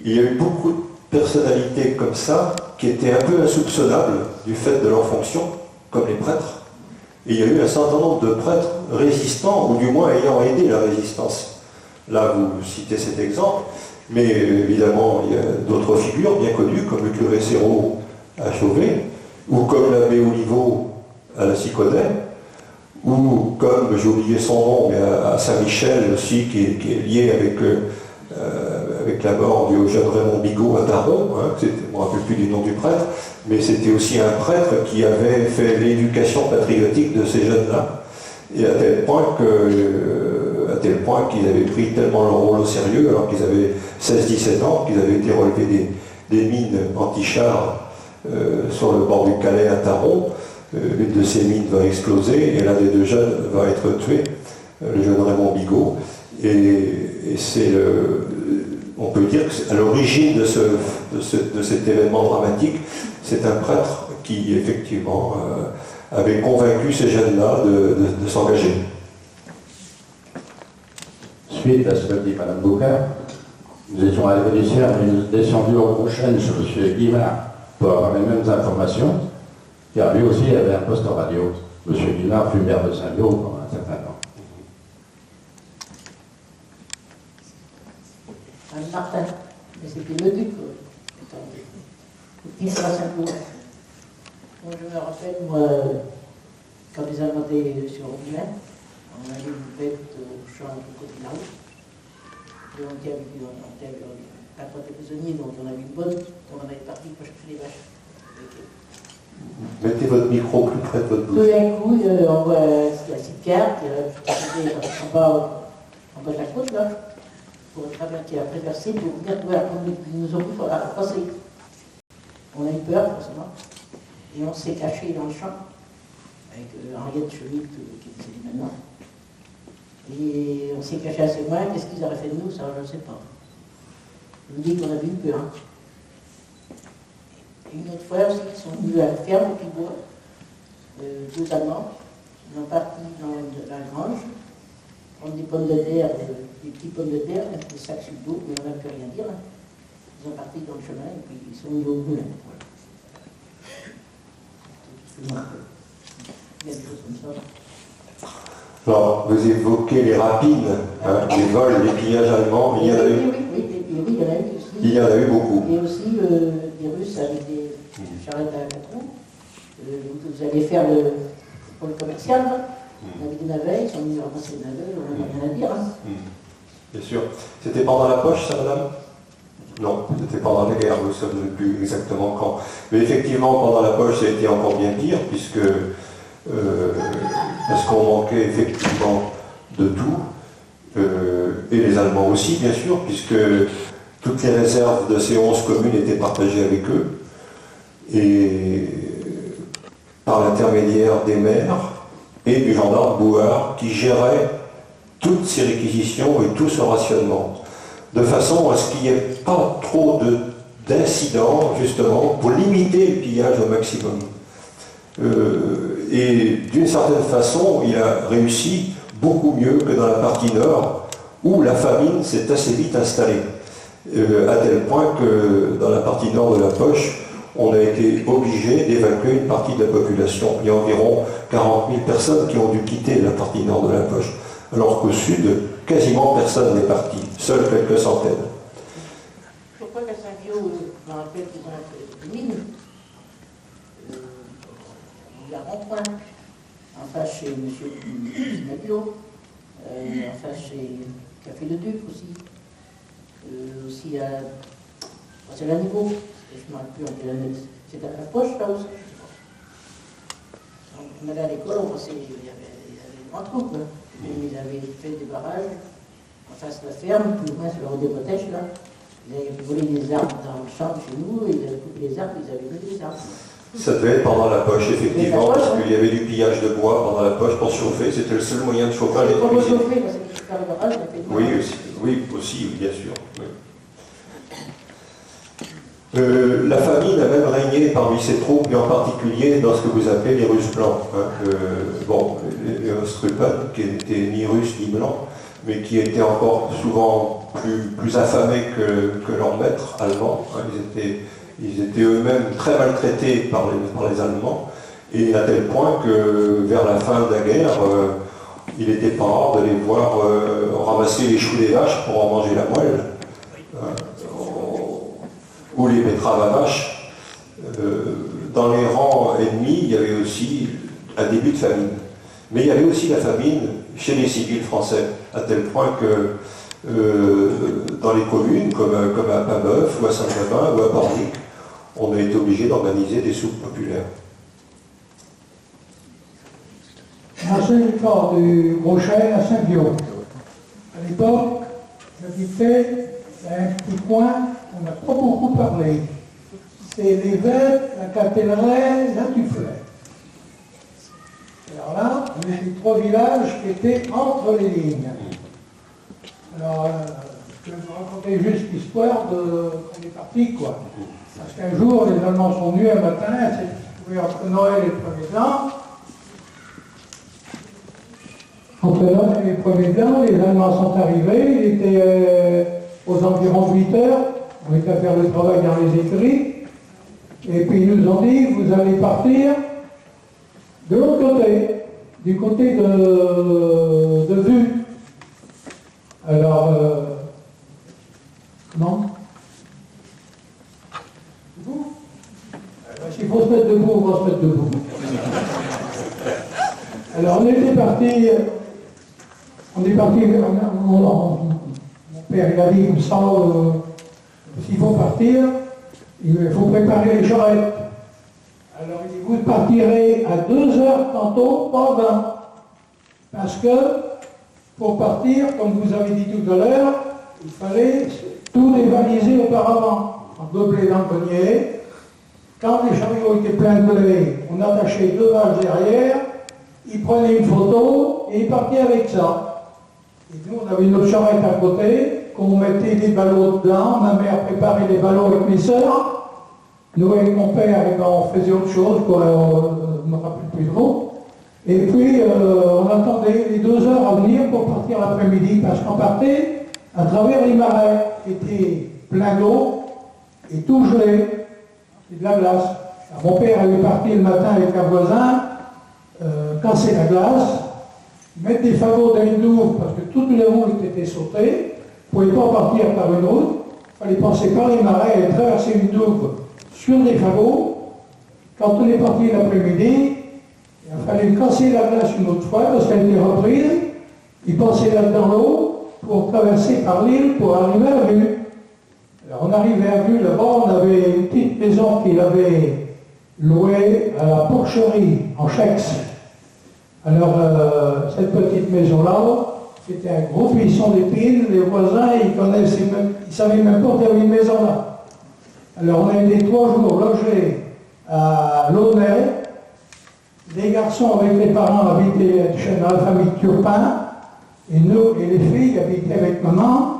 il y a eu beaucoup de personnalités comme ça qui étaient un peu insoupçonnables du fait de leur fonction, comme les prêtres. Et il y a eu un certain nombre de prêtres résistants, ou du moins ayant aidé la résistance. Là, vous citez cet exemple, mais évidemment, il y a d'autres figures bien connues, comme le curé Serrault à Chauvet, ou comme l'abbé Oliveau à la Siconnet, ou comme, j'ai oublié son nom, mais à Saint-Michel aussi, qui est lié avec la mort du jeune Raymond Bigot à Daron, je ne me rappelle plus du nom du prêtre, mais c'était aussi un prêtre qui avait fait l'éducation patriotique de ces jeunes-là, et à tel point qu'ils avaient pris tellement leur rôle au sérieux, alors qu'ils avaient 16-17 ans, qu'ils avaient été relever des mines anti-chars sur le bord du Calais à Taron. L'une de ces mines va exploser et l'un des 2 jeunes va être tué, le jeune Raymond Bigot. Et c'est on peut dire qu'à l'origine de cet événement dramatique, c'est un prêtre qui effectivement avait convaincu ces jeunes-là de s'engager. Suite à ce que dit Mme Boucard, nous étions à l'évolution, mais nous descendions aux prochaines chez M. Guimard pour avoir les mêmes informations, car lui aussi avait un poste en radio. M. Guimard fut maire de Saint-Vieux pendant un certain temps. Martin, mais c'était le duc, il sera Saint-Vieux. Moi, je me rappelle, moi, quand les Allemands étaient sur Rouen, on avait une bête au champ du côté de la route. Et on était pas trop de prisonniers, donc on avait une bonne, on en avait parti pour chercher les vaches. Mettez votre micro plus près de votre Tout bouche. d'un coup, on voit la petite carte en bas de la côte, là, pour traverser, pour venir voir comme ils nous ont dit pour passer. On a eu peur, forcément, et on s'est caché dans le champ, avec Henriette Cheville, qui est décédée maintenant. Et on s'est caché assez loin, qu'est-ce qu'ils auraient fait de nous, ça je ne sais pas. Je vous dis qu'on avait eu peur. Et une autre fois aussi, ils sont venus à la ferme au Pibois, deux Allemands, ils sont partis dans la grange, prendre des pommes de terre, des petits pommes de terre, des sacs sur le dos, mais on n'a pu rien dire. Ils sont partis dans le chemin et puis ils sont venus au moulin. Voilà. Il y a des choses comme ça. Alors, vous évoquez les rapines, hein, les vols, les pillages allemands, il y en a eu. Oui, il y en a eu aussi. Il y en a eu beaucoup. Et aussi des Russes avec des charrettes à 4 roues. Vous allez faire pour le commercial, là. On avait des navets, ils sont venus ramasser des navets, on n'a rien à dire. Hein. Bien sûr. C'était pendant la poche, ça, madame? Non, c'était pendant la guerre, nous ne savons plus exactement quand. Mais effectivement, pendant la poche, ça a été encore bien pire, puisque parce qu'on manquait effectivement de tout, et les Allemands aussi, bien sûr, puisque toutes les réserves de ces 11 communes étaient partagées avec eux, et par l'intermédiaire des maires et du gendarme Bouhard, qui gérait toutes ces réquisitions et tout ce rationnement, de façon à ce qu'il n'y ait pas trop d'incidents, justement, pour limiter le pillage au maximum. Et d'une certaine façon, il a réussi beaucoup mieux que dans la partie nord, où la famine s'est assez vite installée, à tel point que dans la partie nord de la poche, on a été obligé d'évacuer une partie de la population. Il y a environ 40 000 personnes qui ont dû quitter la partie nord de la poche, alors qu'au sud, quasiment personne n'est parti, seuls quelques centaines. Je crois qu'à Saint-Guillaume, je me rappelle qu'ils ont fait des mines. Il y a Rond-Point, en face chez M. Nadio, en face chez Café Le Duc aussi à c'est la niveau, je ne me rappelle plus en quelle année, c'est à la poche là aussi. On allait à l'école, on pensait qu'il y avait des grands troupes, hein. Ils avaient fait des barrages en face de la ferme, plus ou moins sur la route des Bretèches, là. Ils avaient volé des arbres dans le champ de chez nous, et ils avaient coupé les arbres, ils avaient volé des arbres. Ça devait être pendant la poche, effectivement, parce qu'il y avait du pillage de bois pendant la poche pour chauffer, c'était le seul moyen de chauffer les Pour cuisines. chauffer, parce que faire le barrage, ça fait Oui, aussi, bien sûr. Oui. La famine a même régné parmi ses troupes, et en particulier dans ce que vous appelez les Russes blancs. Hein. Les Ostrupen, qui n'étaient ni Russes ni blancs, mais qui étaient encore souvent plus affamés que leurs maîtres allemands. Hein. Ils étaient eux-mêmes très maltraités par les Allemands, et à tel point que vers la fin de la guerre, il n'était pas rare de les voir ramasser les choux des vaches pour en manger la moelle. Ou les betteraves à vache. Dans les rangs ennemis, il y avait aussi un début de famine. Mais il y avait aussi la famine chez les civils français, à tel point que dans les communes, comme à Paimboeuf, ou à Saint-Germain, ou à Pornic, on a été obligé d'organiser des soupes populaires. Moi, c'est l'histoire du Brochet à Saint-Guillaume. À l'époque, j'habitais dans un petit coin, on n'a pas beaucoup parlé. C'est l'évêque, la cathédrale, la Tuflet. Alors là, on était 3 villages qui étaient entre les lignes. Alors, je vais vous raconter juste l'histoire qu'on est parti, quoi. Parce qu'un jour, les Allemands sont venus un matin, c'était entre Noël et le 1er blanc. Entre Noël et le 1er blanc, les Allemands sont arrivés, il était aux environs de 8 heures, on était à faire le travail dans les écrits, et puis ils nous ont dit, vous allez partir de l'autre côté, du côté de Vue. Alors, comment? S'il faut se mettre debout, on va se mettre debout. Alors on est parti, mon père il a dit comme ça, s'il faut partir, il faut préparer les charrettes. Alors il dit, vous partirez à 2 heures tantôt, pas 20. Parce que, pour partir, comme vous avez dit tout à l'heure, il fallait tout dévaliser auparavant. On deux blés dans le grenier. Quand les chariots étaient pleins de blé, on attachait 2 vaches derrière, ils prenaient une photo et ils partaient avec ça. Et nous, on avait notre charrette à côté, qu'on mettait des ballots dedans. Ma mère préparait les ballots avec mes sœurs. Nous et mon père, eh ben, on faisait autre chose, quoi, je ne me rappelle plus trop. Et puis, on attendait les 2 heures à venir pour partir l'après-midi, parce qu'on partait à travers les marais qui étaient pleins d'eau et tout gelé. C'est de la glace. Alors, mon père avait parti le matin avec un voisin, casser la glace, mettre des fagots dans une douve, parce que toutes les routes étaient sautées. On ne pouvait pas partir par une route. Il fallait passer par les marais et traverser une douve sur des fagots. Quand on est parti l'après-midi, il fallait casser la glace une autre fois parce qu'elle était reprise. Il passait là dans l'eau pour traverser par l'île pour arriver à Vue. Alors on arrivait à Vue, là-bas on avait une petite maison qu'il avait louée à la porcherie en Chex. Alors cette petite maison-là, c'était un gros buisson d'épines. Les voisins, ils savaient même pas qu'il y avait une maison là. Alors on a été 3 jours logés à Launay. Les garçons avec les parents habitaient dans la famille Turpin, et nous et les filles habitaient avec maman,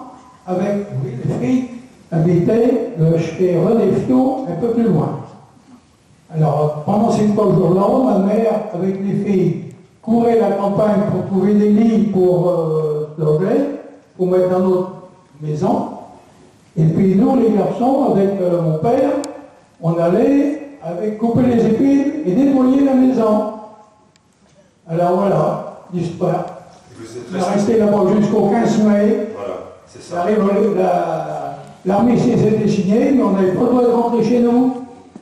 les filles habitaient chez René Fiot, un peu plus loin. Alors pendant ces 3 jours-là, ma mère avec les filles courait la campagne pour trouver des lits pour loger, pour mettre dans notre maison. Et puis nous, les garçons, avec mon père, on allait couper les épines et nettoyer la maison. Alors voilà, l'histoire. On est resté là-bas jusqu'au 15 mai. Voilà, c'est ça. L'armée s'était désignée, mais on n'avait pas le droit de rentrer chez nous,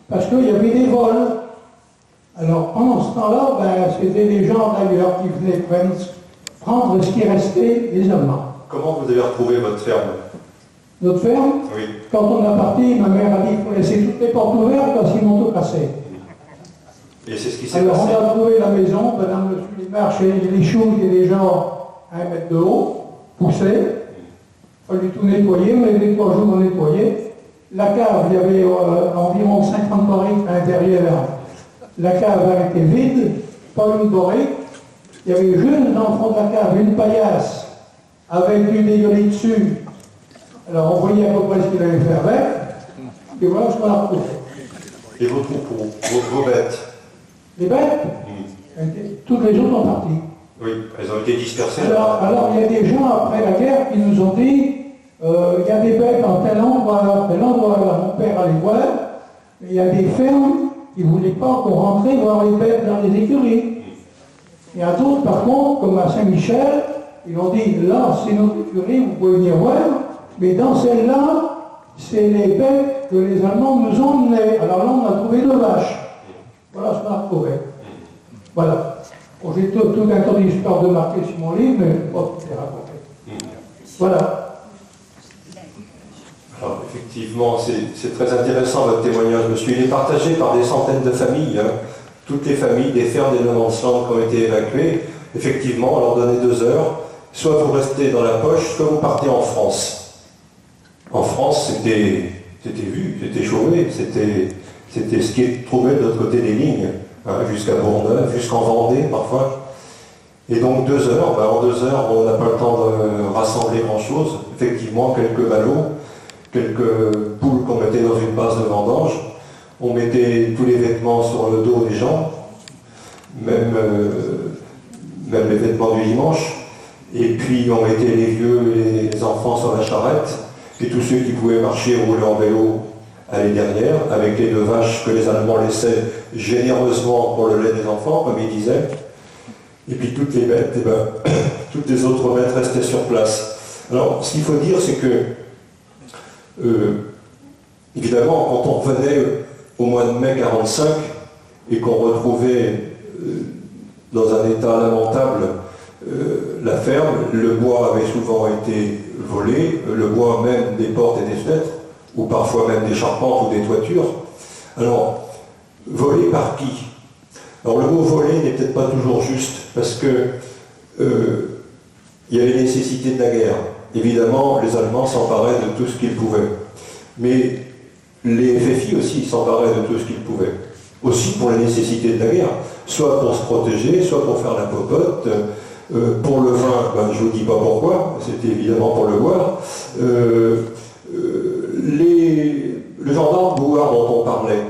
parce qu'il y avait des vols. Alors pendant ce temps-là, c'était des gens d'ailleurs qui venaient prendre ce qui restait des Allemands. Comment vous avez retrouvé votre ferme? Notre ferme, Oui. quand on a parti, ma mère a dit qu'il faut laisser toutes les portes ouvertes parce qu'ils m'ont tout cassé. Et c'est ce qui s'est Alors passé. on a trouvé la maison, dans les marches, les choux étaient déjà à 1 mètre de haut, poussés. Il fallait tout nettoyer, on avait 3 jours à nettoyer. La cave, il y avait environ 50 barriques à l'intérieur. La cave a été vide, pas une barrique. Il y avait juste dans le fond de la cave une paillasse avec du dégueulis dessus. Alors on voyait à peu près ce qu'il allait faire avec, et voilà ce qu'on a retrouvé. Et vos troupeaux, vos bêtes? Les bêtes, toutes les autres sont parties. Oui, elles ont été dispersées. Alors il y a des gens après la guerre qui nous ont dit, il y a des bêtes en tel endroit, mon père allait voir, mais il y a des fermes qui ne voulaient pas qu'on rentre voir les bêtes dans les écuries. Il y a d'autres par contre, comme à Saint-Michel, ils ont dit, là c'est notre écurie, vous pouvez venir voir, mais dans celle-là, c'est les bêtes que les Allemands nous ont emmenées. Alors là, on a trouvé 2 vaches. Voilà ce qu'on a retrouvé. Voilà. Bon, j'ai tout un tas d'histoires de marquer sur mon livre, mais je ne vais pas tout les raconter. Voilà. Alors, effectivement, c'est très intéressant votre témoignage, monsieur. Il est partagé par des centaines de familles. Toutes les familles des fermes des Nonances-Landes qui ont été évacuées. Effectivement, on leur donnait 2 heures. Soit vous restez dans la poche, soit vous partez en France. En France, c'était vu, c'était chauvé, c'était ce qui est trouvé de l'autre côté des lignes, jusqu'à Bourneuf, jusqu'en Vendée parfois. Et donc 2 heures, en 2 heures, on n'a pas le temps de rassembler grand-chose. Effectivement, quelques ballots, quelques poules qu'on mettait dans une base de vendange. On mettait tous les vêtements sur le dos des gens, même les vêtements du dimanche. Et puis on mettait les vieux et les enfants sur la charrette. Et tous ceux qui pouvaient marcher ou rouler en vélo allaient derrière, avec les 2 vaches que les Allemands laissaient généreusement pour le lait des enfants, comme ils disaient. Et puis toutes les bêtes, toutes les autres bêtes restaient sur place. Alors, ce qu'il faut dire, c'est que, évidemment, quand on revenait au mois de mai 1945 et qu'on retrouvait dans un état lamentable la ferme. Le bois avait souvent été volé, le bois même des portes et des fenêtres, ou parfois même des charpentes ou des toitures. Alors, volé par qui? Alors le mot voler n'est peut-être pas toujours juste, parce que il y avait nécessité de la guerre. Évidemment, les Allemands s'emparaient de tout ce qu'ils pouvaient. Mais les FFI aussi s'emparaient de tout ce qu'ils pouvaient. Aussi pour la nécessité de la guerre. Soit pour se protéger, soit pour faire la popote. Pour le vin, ben, je ne vous dis pas pourquoi, c'était évidemment pour le boire. Le gendarme Bouard dont on parlait,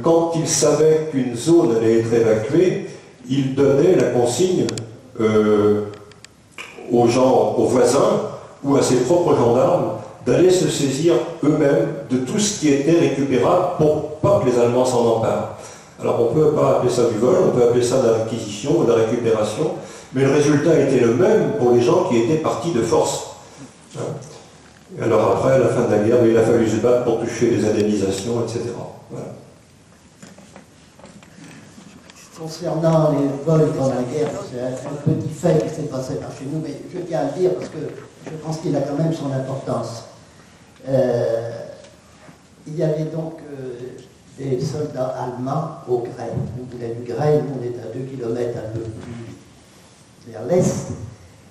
quand il savait qu'une zone allait être évacuée, il donnait la consigne aux gens, aux voisins ou à ses propres gendarmes d'aller se saisir eux-mêmes de tout ce qui était récupérable pour pas que les Allemands s'en emparent. Alors on ne peut pas appeler ça du vol, on peut appeler ça de la réquisition ou de la récupération, mais le résultat était le même pour les gens qui étaient partis de force. Et alors après, à la fin de la guerre, il a fallu se battre pour toucher les indemnisations, etc. Voilà. Concernant les vols pendant la guerre, c'est un petit fait qui s'est passé par chez nous, mais je tiens à le dire parce que je pense qu'il a quand même son importance. Il y avait donc des soldats allemands au Grès. Nous voulons du Grès, on est à 2 km un peu plus vers l'est.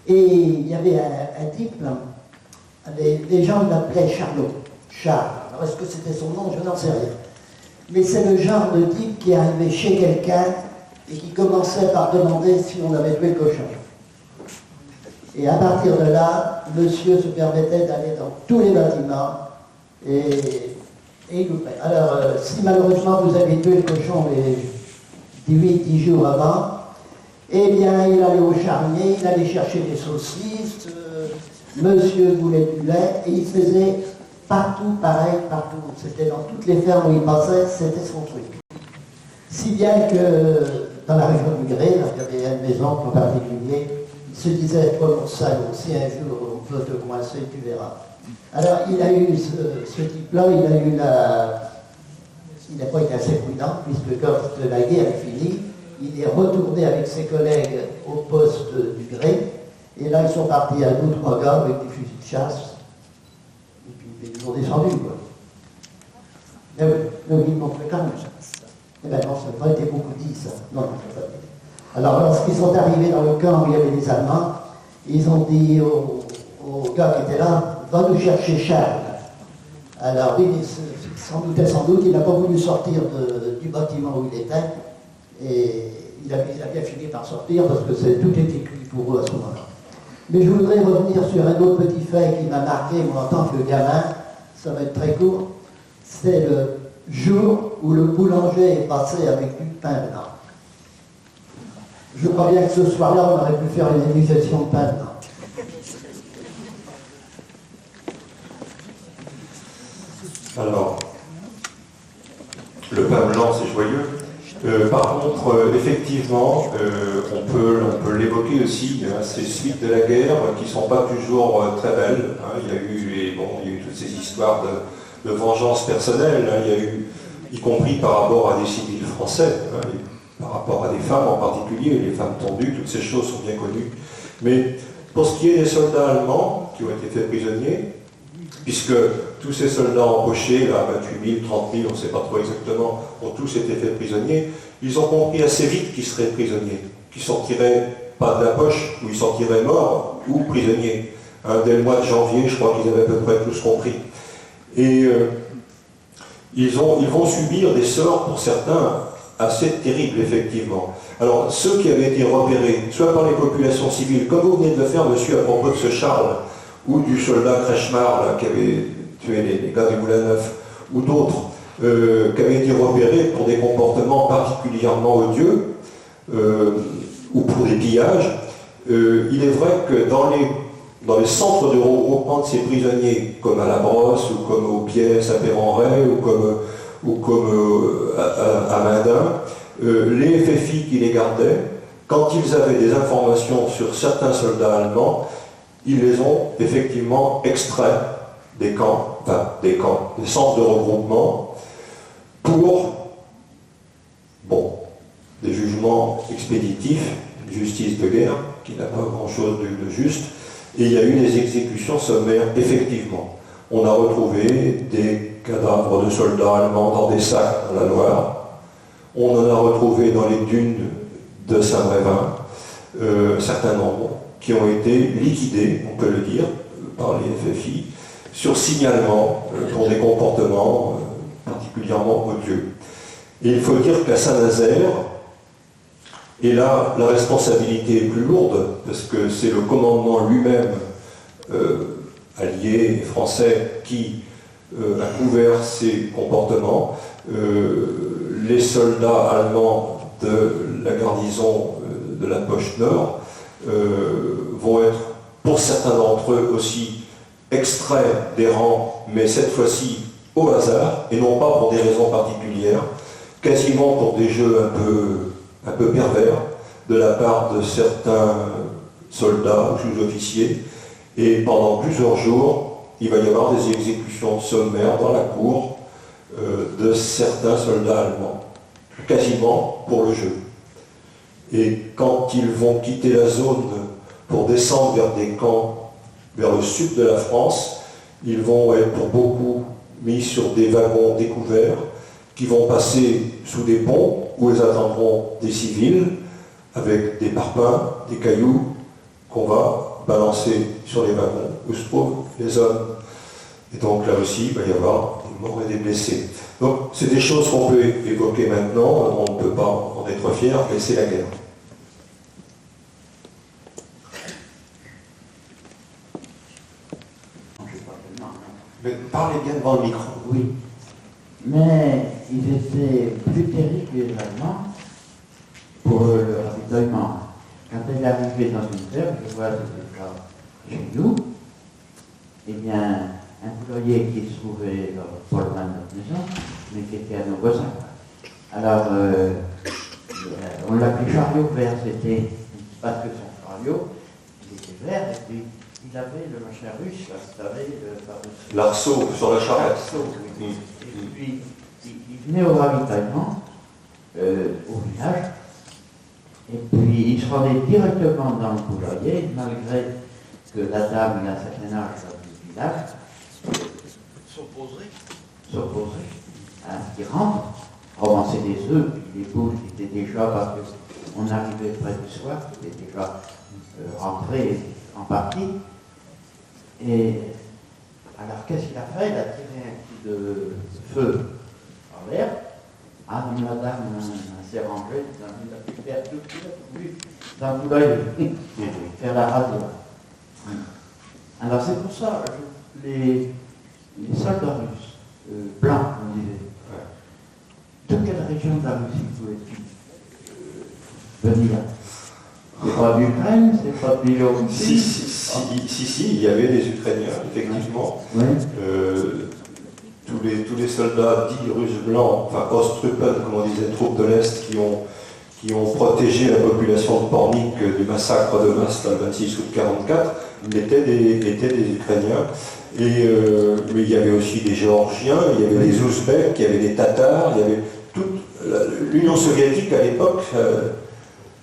Et il y avait un type, les gens l'appelaient Charlot. Charles. Alors est-ce que c'était son nom? Je n'en sais rien. Mais c'est le genre de type qui arrivait chez quelqu'un et qui commençait par demander si on avait tué le cochon. Et à partir de là, monsieur se permettait d'aller dans tous les bâtiments et il nous paie. Alors, si malheureusement vous avez tué le cochon les 8-10 jours avant, eh bien, il allait au charnier, il allait chercher des saucisses, monsieur voulait du lait, et il faisait partout pareil, partout. C'était dans toutes les fermes où il passait, c'était son truc. Si bien que dans la région du Grès, il y avait une maison en particulier, il se disait, oh mon salaud, si un jour on veut te coincer, tu verras. Alors il a eu ce type-là, il n'a pas été assez prudent, puisque quand la guerre est finie, il est retourné avec ses collègues au poste du Grès, et là ils sont partis à 2 ou 3 gars avec des fusils de chasse, et puis ils ont descendu, quoi. Mais oui, ils m'ont fait quand même ça. Eh bien non, ça n'a pas été beaucoup dit, ça. Non, ça n'a pas été. Alors, lorsqu'ils sont arrivés dans le camp où il y avait des Allemands, ils ont dit au gars qui était là, va nous chercher Charles. Alors, lui, sans doute, il n'a pas voulu sortir du bâtiment où il était, et il a bien fini par sortir parce que tout était cuit pour eux à ce moment-là. Mais je voudrais revenir sur un autre petit fait qui m'a marqué, moi, en tant que gamin, ça va être très court, c'est le jour où le boulanger est passé avec du pain blanc. Je crois bien que ce soir-là, on aurait pu faire une émulsion de pain blanc. Alors, le pain blanc, c'est joyeux. Par contre, effectivement, on peut l'évoquer aussi, hein, ces suites de la guerre qui ne sont pas toujours très belles. Hein. Il y a eu toutes ces histoires de vengeance personnelle, hein. Il y a eu, y compris par rapport à des civils français, hein, par rapport à des femmes en particulier, les femmes tondues, toutes ces choses sont bien connues. Mais pour ce qui est des soldats allemands qui ont été faits prisonniers, puisque tous ces soldats empochés, là, 28 000, 30 000, on ne sait pas trop exactement, ont tous été faits prisonniers, ils ont compris assez vite qu'ils seraient prisonniers, qu'ils sortiraient pas de la poche, ou ils sortiraient morts, ou prisonniers. Hein, dès le mois de janvier, je crois qu'ils avaient à peu près tous compris. Et ils vont subir des sorts, pour certains, assez terribles, effectivement. Alors, ceux qui avaient été repérés, soit par les populations civiles, comme vous venez de le faire, monsieur, à propos de ce Charles, ou du soldat Kretschmar, là, qui avait tué les gars du Moulin Neuf, ou d'autres, qui avaient été repérés pour des comportements particulièrement odieux, ou pour des pillages, il est vrai que dans les centres de regroupement de ces prisonniers, comme à la Brosse, ou comme aux Pièces à Pérenray, ou comme à Mendin, les FFI qui les gardaient, quand ils avaient des informations sur certains soldats allemands, ils les ont effectivement extraits des centres de regroupement, pour des jugements expéditifs, une justice de guerre qui n'a pas grand-chose de juste, et il y a eu des exécutions sommaires, effectivement. On a retrouvé des cadavres de soldats allemands dans des sacs dans la Loire, on en a retrouvé dans les dunes de Saint-Brévin, un certain nombre, qui ont été liquidés, on peut le dire, par les FFI, sur signalement pour des comportements particulièrement odieux. Et il faut dire qu'à Saint-Nazaire, et là la responsabilité est plus lourde, parce que c'est le commandement lui-même, allié et français, qui a couvert ces comportements. Les soldats allemands de la garnison de la Poche Nord vont être, pour certains d'entre eux aussi, extraits des rangs, mais cette fois-ci au hasard, et non pas pour des raisons particulières, quasiment pour des jeux un peu pervers de la part de certains soldats ou sous-officiers, et pendant plusieurs jours, il va y avoir des exécutions sommaires dans la cour de certains soldats allemands, quasiment pour le jeu. Et quand ils vont quitter la zone pour descendre vers des camps vers le sud de la France, ils vont être pour beaucoup mis sur des wagons découverts qui vont passer sous des ponts où ils attendront des civils avec des parpaings, des cailloux qu'on va balancer sur les wagons où se trouvent les hommes. Et donc là aussi, il va y avoir des morts et des blessés. Donc c'est des choses qu'on peut évoquer maintenant, on ne peut pas en être fier, mais c'est la guerre. Mais parlez bien devant le micro. Oui. Mais ils étaient plus terribles que les Allemands pour le ravitaillement. Quand elle est arrivée dans une ferme, je vois c'était déjà chez nous, eh bien, un poulailler qui se trouvait pas loin de notre maison, mais qui était à nos voisins. Alors, on l'appelait chariot vert, c'était parce que son chariot, il était vert, et puis il avait le machin russe, là, vous savez, l'arceau sur la charrette. L'arceau, oui. Et puis, il venait au ravitaillement, au village, et puis il se rendait directement dans le poulailler, malgré que la dame, il a un certain âge du village, s'opposait à ce qu'il rentre, ramasser des œufs, puis les boules étaient déjà, parce qu'on arrivait près du soir, c'était déjà rentré en partie. Et alors qu'est-ce qu'il a fait? Il a tiré un coup de feu en l'air. Ah, mais madame s'est rangée, il a pu faire tout ce qu'il a voulu dans le poulailler, faire la radio. Alors c'est pour ça que les soldats russes, blancs, on disait, de quelle région de la Russie pouvaient-ils venir? C'est pas d'Ukraine, c'est pas de Biélorussie. Si, il y avait des Ukrainiens, effectivement. Oui. Tous les soldats dits russes blancs, enfin Ostrupen, comme on disait, troupes de l'Est, qui ont protégé la population de Pornik du massacre de masse le 26 août 1944, étaient des Ukrainiens. Et, mais il y avait aussi des Géorgiens, il y avait des Ouzbeks, il y avait des Tatars, il y avait toute l'Union soviétique à l'époque.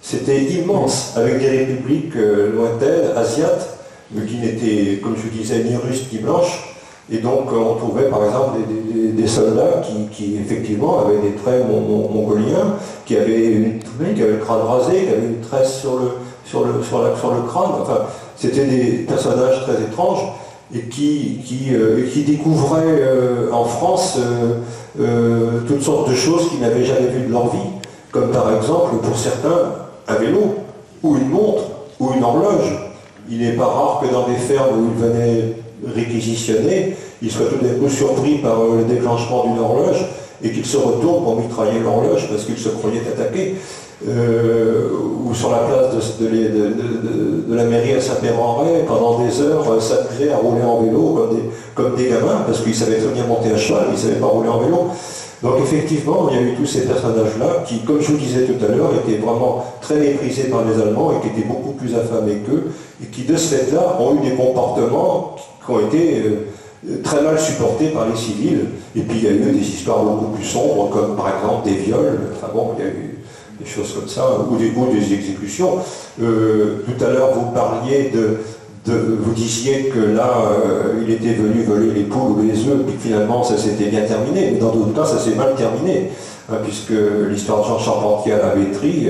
C'était immense, avec des républiques lointaines, asiates, mais qui n'étaient, comme je disais, ni russes ni blanches. Et donc on trouvait par exemple des soldats qui effectivement avaient des traits mongoliens, qui avaient le crâne rasé, qui avaient une tresse sur le crâne. Enfin, c'était des personnages très étranges et qui découvraient en France toutes sortes de choses qu'ils n'avaient jamais vues de leur vie, comme par exemple, pour certains, un vélo, ou une montre, ou une horloge. Il n'est pas rare que dans des fermes où ils venaient réquisitionner, ils soient tout d'un coup surpris par le déclenchement d'une horloge et qu'ils se retournent pour mitrailler l'horloge parce qu'ils se croyaient attaqués. Ou sur la place de la mairie à Saint-Péran-Ray, pendant des heures, s'amusaient à rouler en vélo comme des gamins, parce qu'ils savaient très bien monter à cheval, ils ne savaient pas rouler en vélo. Donc effectivement, il y a eu tous ces personnages-là qui, comme je vous disais tout à l'heure, étaient vraiment très méprisés par les Allemands et qui étaient beaucoup plus affamés qu'eux, et qui de ce fait-là ont eu des comportements qui ont été très mal supportés par les civils. Et puis il y a eu des histoires beaucoup plus sombres, comme par exemple des viols. Enfin bon, il y a eu des choses comme ça, ou des exécutions. Tout à l'heure, vous parliez vous disiez que là, il était venu voler les poules ou les œufs, puis finalement ça s'était bien terminé, mais dans d'autres cas ça s'est mal terminé, hein, puisque l'histoire de Jean Charpentier à la Vétrie,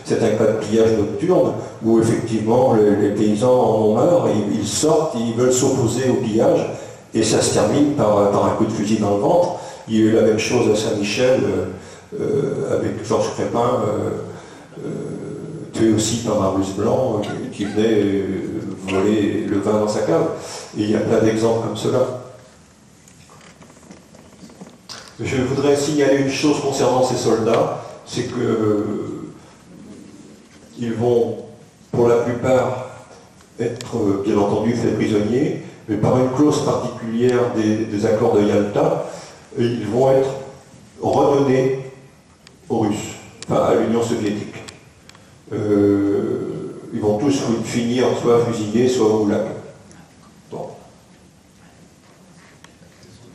c'est un cas de pillage nocturne, où effectivement les paysans en ont marre, ils sortent, ils veulent s'opposer au pillage, et ça se termine par un coup de fusil dans le ventre. Il y a eu la même chose à Saint-Michel, avec Georges Crépin, tué aussi par un russe blanc qui venait voler le vin dans sa cave. Et il y a plein d'exemples comme cela. Je voudrais signaler une chose concernant ces soldats, c'est que ils vont, pour la plupart, être bien entendu faits prisonniers, mais par une clause particulière des accords de Yalta, ils vont être redonnés aux Russes, enfin à l'Union soviétique. Ils vont tous finir soit fusillés, soit au goulag. Bon.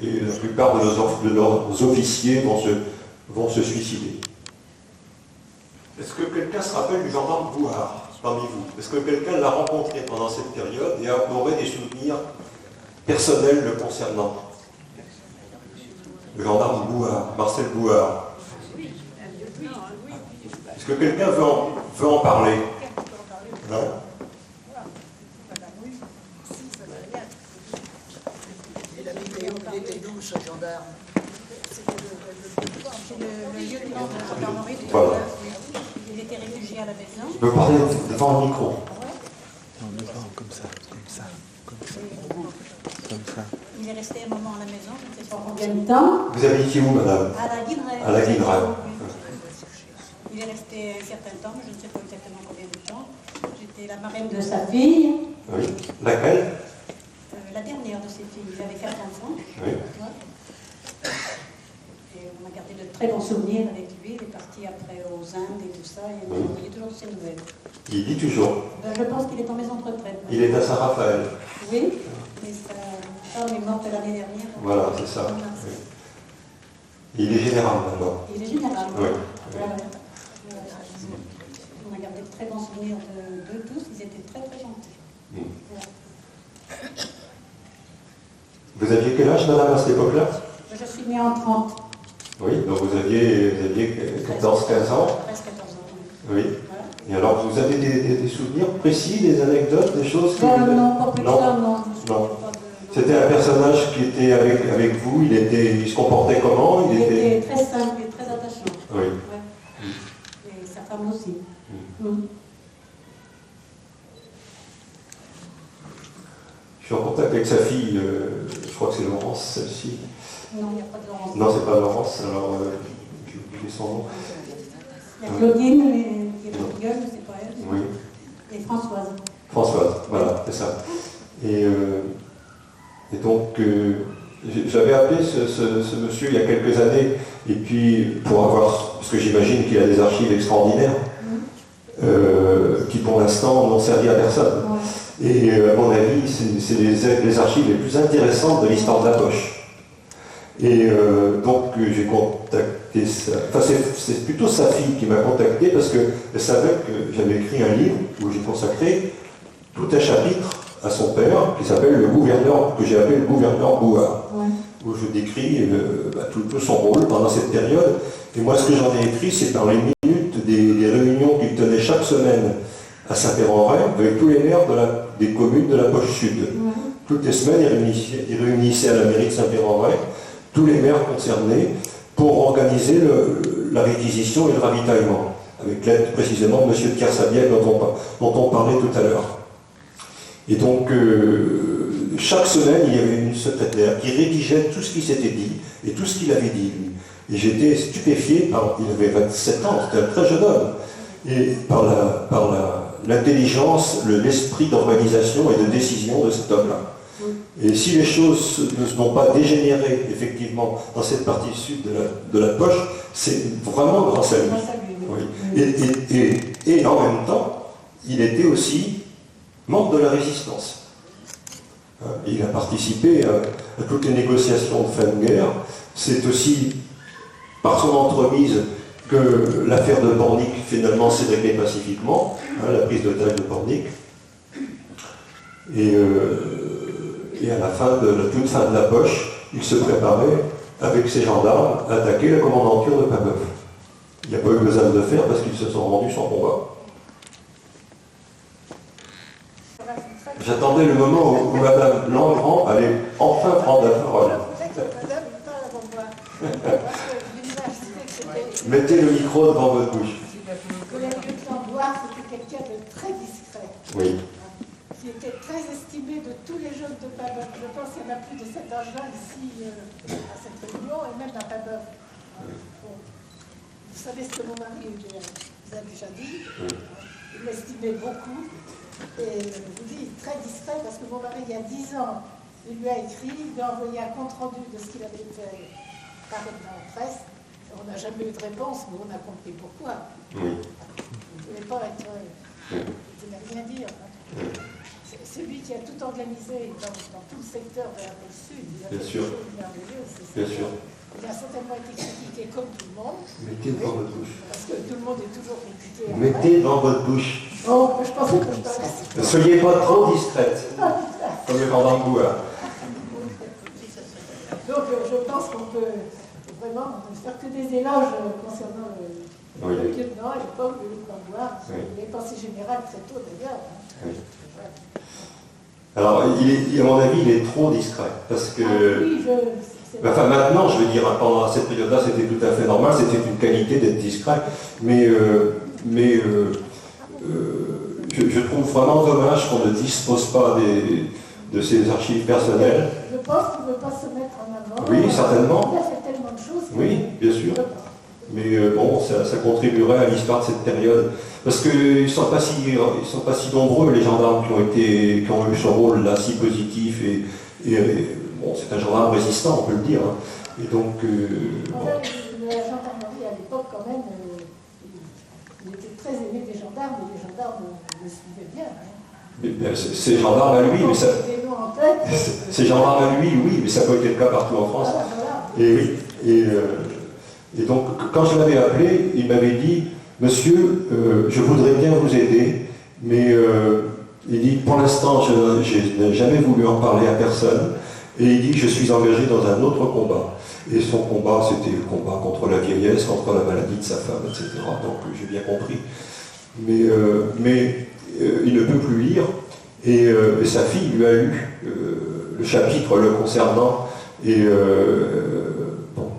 Et la plupart de leurs officiers vont se suicider. Est-ce que quelqu'un se rappelle du gendarme Bouhard parmi vous? Est-ce que quelqu'un l'a rencontré pendant cette période et aurait des souvenirs personnels le concernant? Le gendarme Bouhard, Marcel Bouhard. Est-ce que quelqu'un veut en parler? Non? Il était d'où ce gendarme? C'est le lieutenant de la gendarmerie. Voilà. Il était réfugié à la maison. Je peux parler devant le micro. Comme ça. Il est resté un moment à la maison, je ne sais pas combien de temps. Vous habitez où, madame? À la Guillerelle. À la Guillerelle. Il est resté un certain temps, mais je ne sais pas exactement combien de temps. J'étais la marraine de sa fille. Oui. Laquelle? La dernière de ses filles. Il avait 4 enfants. Oui. Ouais. Et on a gardé de très bons souvenirs avec lui. Il est parti après aux Indes et tout ça. Et il m'a envoyé toujours ses nouvelles. Il dit toujours. Je pense qu'il est en maison de retraite. Il est à Saint-Raphaël. Oui. Et sa femme est morte l'année dernière. Voilà, c'est ça. Oui. Il est général maintenant. Il est général. Oui. Voilà. On a gardé de très bons souvenirs de tous. Ils étaient très très gentils. Voilà. Vous aviez quel âge, madame, à cette époque-là? Je suis née en 30. Oui, donc vous aviez 14-15 ans. Presque 14 ans. Oui. Voilà. Et alors, vous avez des souvenirs précis, des anecdotes, des choses Non, pas plus que ça, non. Non. C'était un personnage qui était avec vous, il se comportait comment? Il était très simple et très attachant. Oui. Ouais. Et sa femme aussi. Je suis en contact avec sa fille, je crois que c'est Laurence, celle-ci. Non, il n'y a pas de Laurence. Non, c'est pas Laurence, alors j'ai oublié son nom. Il y a Claudine, qui est la gueule, mais c'est pas elle. Oui. Et Françoise. Françoise, voilà, c'est ça. Et donc, j'avais appelé ce monsieur il y a quelques années, et puis pour avoir, parce que j'imagine qu'il a des archives extraordinaires, qui pour l'instant n'ont servi à personne. Ouais. Et à mon avis, c'est les archives les plus intéressantes de l'histoire de la poche. Et donc j'ai contacté c'est plutôt sa fille qui m'a contacté parce qu'elle savait que j'avais écrit un livre où j'ai consacré tout un chapitre à son père qui s'appelle le gouverneur, que j'ai appelé le gouverneur Bouhard, où je décris tout son rôle pendant cette période. Et moi ce que j'en ai écrit, c'est par les minutes des réunions qu'il tenait chaque semaine à Saint-Péran-Rey avec tous les maires des communes de la poche sud. Toutes les semaines, il réunissait à la mairie de Saint-Péran-Rey tous les maires concernés pour organiser la réquisition et le ravitaillement, avec l'aide précisément de M. de Kersabiel dont on parlait tout à l'heure. Et donc, chaque semaine, il y avait une secrétaire qui rédigeait tout ce qui s'était dit et tout ce qu'il avait dit, lui. Et j'étais stupéfié il avait 27 ans, c'était un très jeune homme, et par l'intelligence, l'esprit d'organisation et de décision de cet homme-là. Et si les choses ne sont pas dégénérées, effectivement, dans cette partie sud de la poche, c'est vraiment grâce à lui. Oui. Et en même temps, il était aussi membre de la résistance. Il a participé à toutes les négociations de fin de guerre. C'est aussi par son entremise que l'affaire de Pornic finalement s'est réglée pacifiquement, hein, la prise d'otage de Pornic. Et à la toute fin de la poche, il se préparait avec ses gendarmes à attaquer la commandanture de Paimboeuf. Il n'y a pas eu besoin de le faire parce qu'ils se sont rendus sans combat. J'attendais le moment où Mme Langrand allait enfin prendre la parole. Mettez le micro devant votre bouche. Le lieutenant Boire, c'était quelqu'un de très discret. Oui. Qui était très estimé de tous les jeunes de Paimboeuf. Je pense qu'il y en a plus de cet âge-là ici à cette réunion et même à Paimboeuf. Bon. Vous savez ce que mon mari vous a déjà dit. Il m'estimait beaucoup. Et je vous dis, très discret, parce que mon mari, il y a 10 ans, il lui a écrit, il lui a envoyé un compte-rendu de ce qu'il avait fait paraître dans la presse. On n'a jamais eu de réponse, mais on a compris pourquoi. Oui. Il ne voulait pas être... il ne rien dire. Hein. C'est lui qui a tout organisé dans tout le secteur vers le sud. Il a fait des choses merveilleuses. Bien sûr. Il a certainement été critiqué comme tout le monde. Mettez devant votre bouche. Parce que tout le monde est toujours critiqué. Mettez devant votre bouche. Oh, je pensais que je parlais. Ne soyez pas trop discrète, comme le vendant bois. Donc, je pense qu'on peut vraiment faire que des éloges concernant le lieutenant à l'époque, le lieutenant Boire. Il est pensé général très tôt d'ailleurs. Hein. Oui. Alors, à mon avis, il est trop discret. Parce que. Enfin, maintenant, je veux dire, pendant cette période-là, c'était tout à fait normal, c'était une qualité d'être discret. Mais je trouve vraiment dommage qu'on ne dispose pas de ses archives personnelles. Je pense qu'il ne veut pas se mettre en avant. Oui, certainement. Il a fait tellement de choses. Oui, bien sûr. Mais bon, ça contribuerait à l'histoire de cette période. Parce qu'ils ne sont pas si nombreux, les gendarmes qui ont eu ce rôle-là si positif. Bon, c'est un gendarme résistant, on peut le dire. Hein. Et donc... La gendarmerie, à l'époque, quand même, il était très aimé des gendarmes, et les gendarmes le suivaient bien. Hein. Ces gendarmes à lui, mais ça... Ces gendarmes à lui, oui, mais ça n'a pas été le cas partout en France. Et donc, quand je l'avais appelé, il m'avait dit, monsieur, je voudrais bien vous aider, mais il dit, pour l'instant, je n'ai jamais voulu en parler à personne, et il dit, je suis engagé dans un autre combat. Et son combat, c'était le combat contre la vieillesse, contre la maladie de sa femme, etc. Donc, j'ai bien compris. Mais il ne peut plus lire, et sa fille lui a lu le chapitre le concernant, et bon,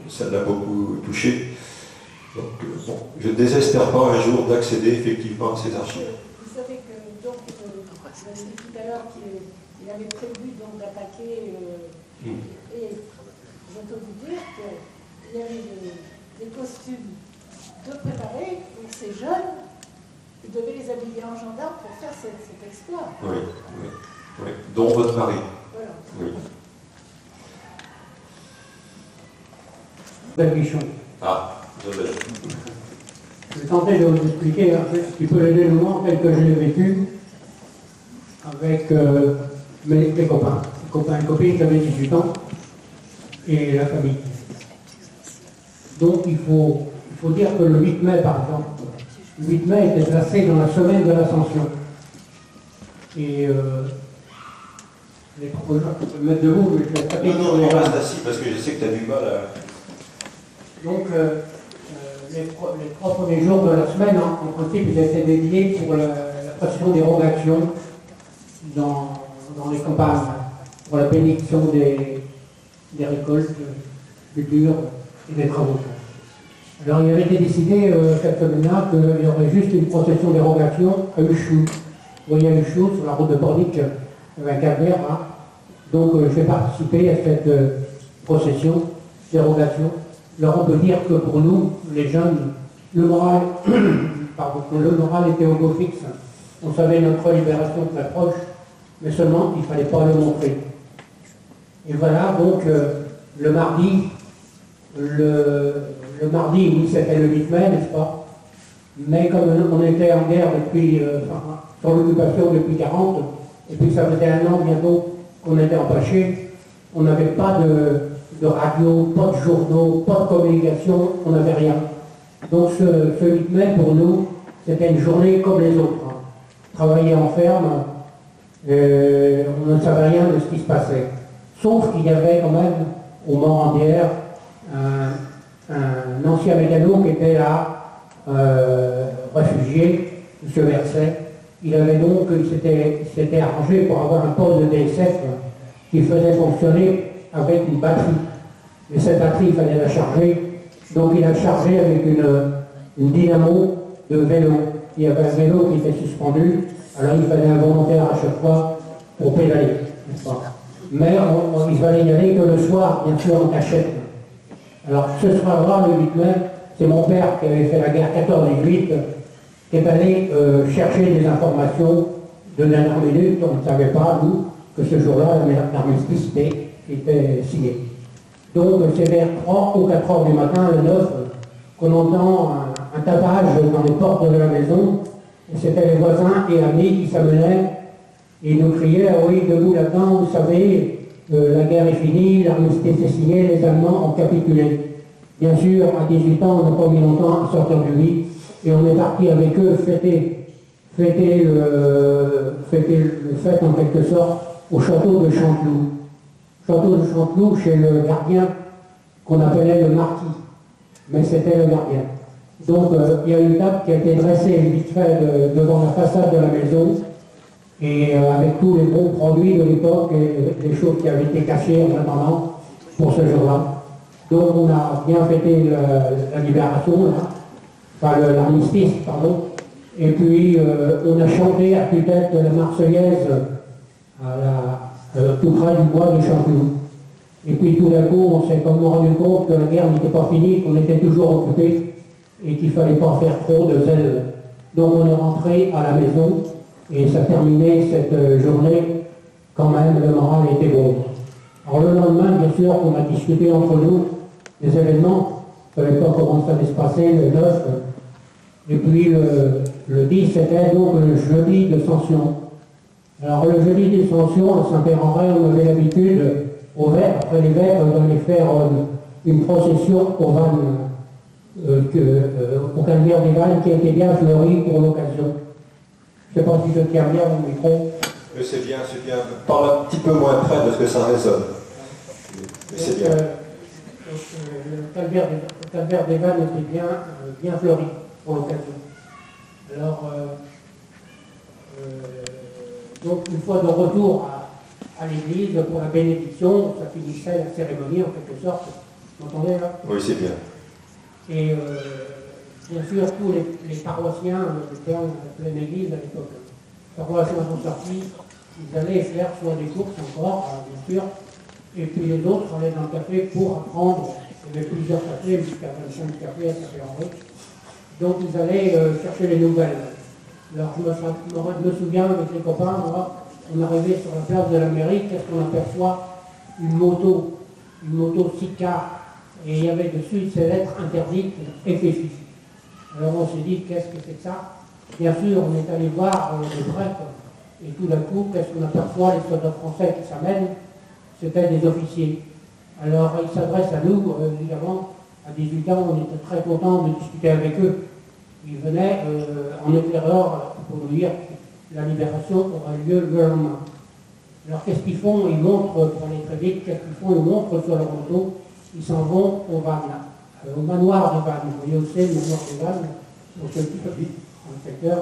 ça l'a beaucoup touché. Donc, bon, je ne désespère pas un jour d'accéder effectivement à ces archives. Vous savez que, donc, je l'ai dit tout à l'heure qu'il avait prévu d'attaquer, et je peux vous dire qu'il y avait des costumes de préparés pour ces jeunes. Il devait les habiller en gendarme pour faire cet exploit. Oui. Dont votre mari. Voilà. Oui. Belmichon. Ah, désolé. Je vais tenter de vous expliquer un petit peu les dénouements tels que je l'ai vécu avec mes copains et copines qui avaient 18 ans et la famille. Donc il faut dire que le 8 mai, par exemple, le 8 mai était placé dans la semaine de l'Ascension. Et les propos, je peux me mettre debout, mais je vais taper sur les gens. Reste assis parce que je sais que tu as du mal à... Donc, les 3 premiers jours de la semaine, en principe, ils étaient dédiés pour la procession d'érogation dans les campagnes, pour la bénédiction des récoltes, cultures et des travaux. Alors, il avait été décidé cette semaine-là qu'il y aurait juste une procession d'érogation à Uchou. Vous voyez à Uchou, sur la route de Pornic, avec un calvaire. Hein. Donc, je vais participer à cette procession d'érogation. Alors on peut dire que pour nous, les jeunes, le moral était au beau fixe. On savait notre libération très proche, mais seulement il ne fallait pas le montrer. Et voilà, donc le mardi, oui, c'était le 8 mai, n'est-ce pas? Mais comme on était en guerre depuis, sur l'occupation depuis 40, et puis ça faisait 1 an bientôt qu'on était empêchés, on n'avait pas de radio, pas de journaux, pas de communication, on n'avait rien. Donc ce 8 mai, pour nous, c'était une journée comme les autres. Hein. Travailler en ferme, on ne savait rien de ce qui se passait. Sauf qu'il y avait quand même, au Mont-Randière, un ancien mécano qui était là, réfugié, M. Verset. Il s'était arrangé pour avoir un poste de DSF qui faisait fonctionner avec une batterie. Mais cette batterie, il fallait la charger. Donc il a chargé avec une dynamo de vélo. Il y avait un vélo qui était suspendu, alors il fallait un volontaire à chaque fois pour pédaler, n'est-ce pas? Mais il fallait y aller que le soir, bien sûr, en cachette. Alors ce soir-là, le 8 mai, c'est mon père qui avait fait la guerre 14-18, qui est allé chercher des informations de dernière minute. On ne savait pas, nous, que ce jour-là, l'armistice était signé. Donc c'est vers 3 ou 4 heures du matin, le 9, qu'on entend un tapage dans les portes de la maison. C'était les voisins et amis qui s'amenaient et nous criaient « Oui, debout là-dedans, vous savez, la guerre est finie, l'armistice est signé, les Allemands ont capitulé. » Bien sûr, à 18 ans, on n'a pas mis longtemps à sortir du lit et on est parti avec eux fêter le fête en quelque sorte au château de Chanteloup. Château de Chanteloup chez le gardien qu'on appelait le marquis, mais c'était le gardien. Donc il y a une table qui a été dressée vite fait devant la façade de la maison et avec tous les bons produits de l'époque et les choses qui avaient été cachées en attendant pour ce jour-là. Donc on a bien fêté la libération, là, enfin l'armistice, pardon, et puis on a chanté à tue-tête la Marseillaise tout près du bois de Chanteloup. Et puis tout d'un coup, on s'est comme rendu compte que la guerre n'était pas finie, qu'on était toujours occupé et qu'il ne fallait pas faire trop de zèle. Donc on est rentré à la maison et ça terminait cette journée, quand même, le moral était bon. Alors le lendemain, bien sûr, on a discuté entre nous des événements, on ne savait pas comment ça allait se passer, le 9, et puis le 10, c'était donc le jeudi de Sanction. Alors le jeudi des Sanction, à Saint-Père-en-Retz, on avait l'habitude, après les vêpres, d'aller faire une procession au Vannes, au calvaire des Vannes, qui était bien fleuri pour l'occasion. Je ne sais pas si je tiens bien mon micro. C'est bien, c'est bien. Parle un petit peu moins près parce que ça résonne. Mais c'est bien. Le calvaire des Vannes était bien fleuri pour l'occasion. Alors, donc une fois de retour à l'église pour la bénédiction, ça finissait la cérémonie en quelque sorte. Vous m'entendez là? Oui, c'est bien. Et bien sûr, tous les paroissiens, étaient en pleine église à l'époque. Les paroissiens sont sortis, ils allaient faire soit des courses encore, bien sûr, et puis les autres allaient dans le café pour apprendre. Il y avait plusieurs cafés, jusqu'à 25 cafés à Saint-Père-en-Retz. Donc ils allaient chercher les nouvelles. Alors je me souviens avec les copains, moi, on arrivait sur la place de la mairie, qu'est-ce qu'on aperçoit? Une moto Sika, et il y avait dessus ces lettres interdites, FFI. Alors on s'est dit, qu'est-ce que c'est que ça? Bien sûr, on est allé voir les prêtres, et tout d'un coup, qu'est-ce qu'on aperçoit? Les soldats français qui s'amènent, c'était des officiers. Alors ils s'adressent à nous, évidemment, à 18 ans, on était très contents de discuter avec eux. Ils venaient en éclaireur pour nous dire que la libération aura lieu le lendemain. Alors qu'est-ce qu'ils font? Ils montrent, pour aller très vite, qu'est-ce qu'ils font? Ils montrent sur leur moto, ils s'en vont au Vannes, au manoir de Vannes. Vous voyez où c'est le manoir de Vannes? Au petit dans le secteur,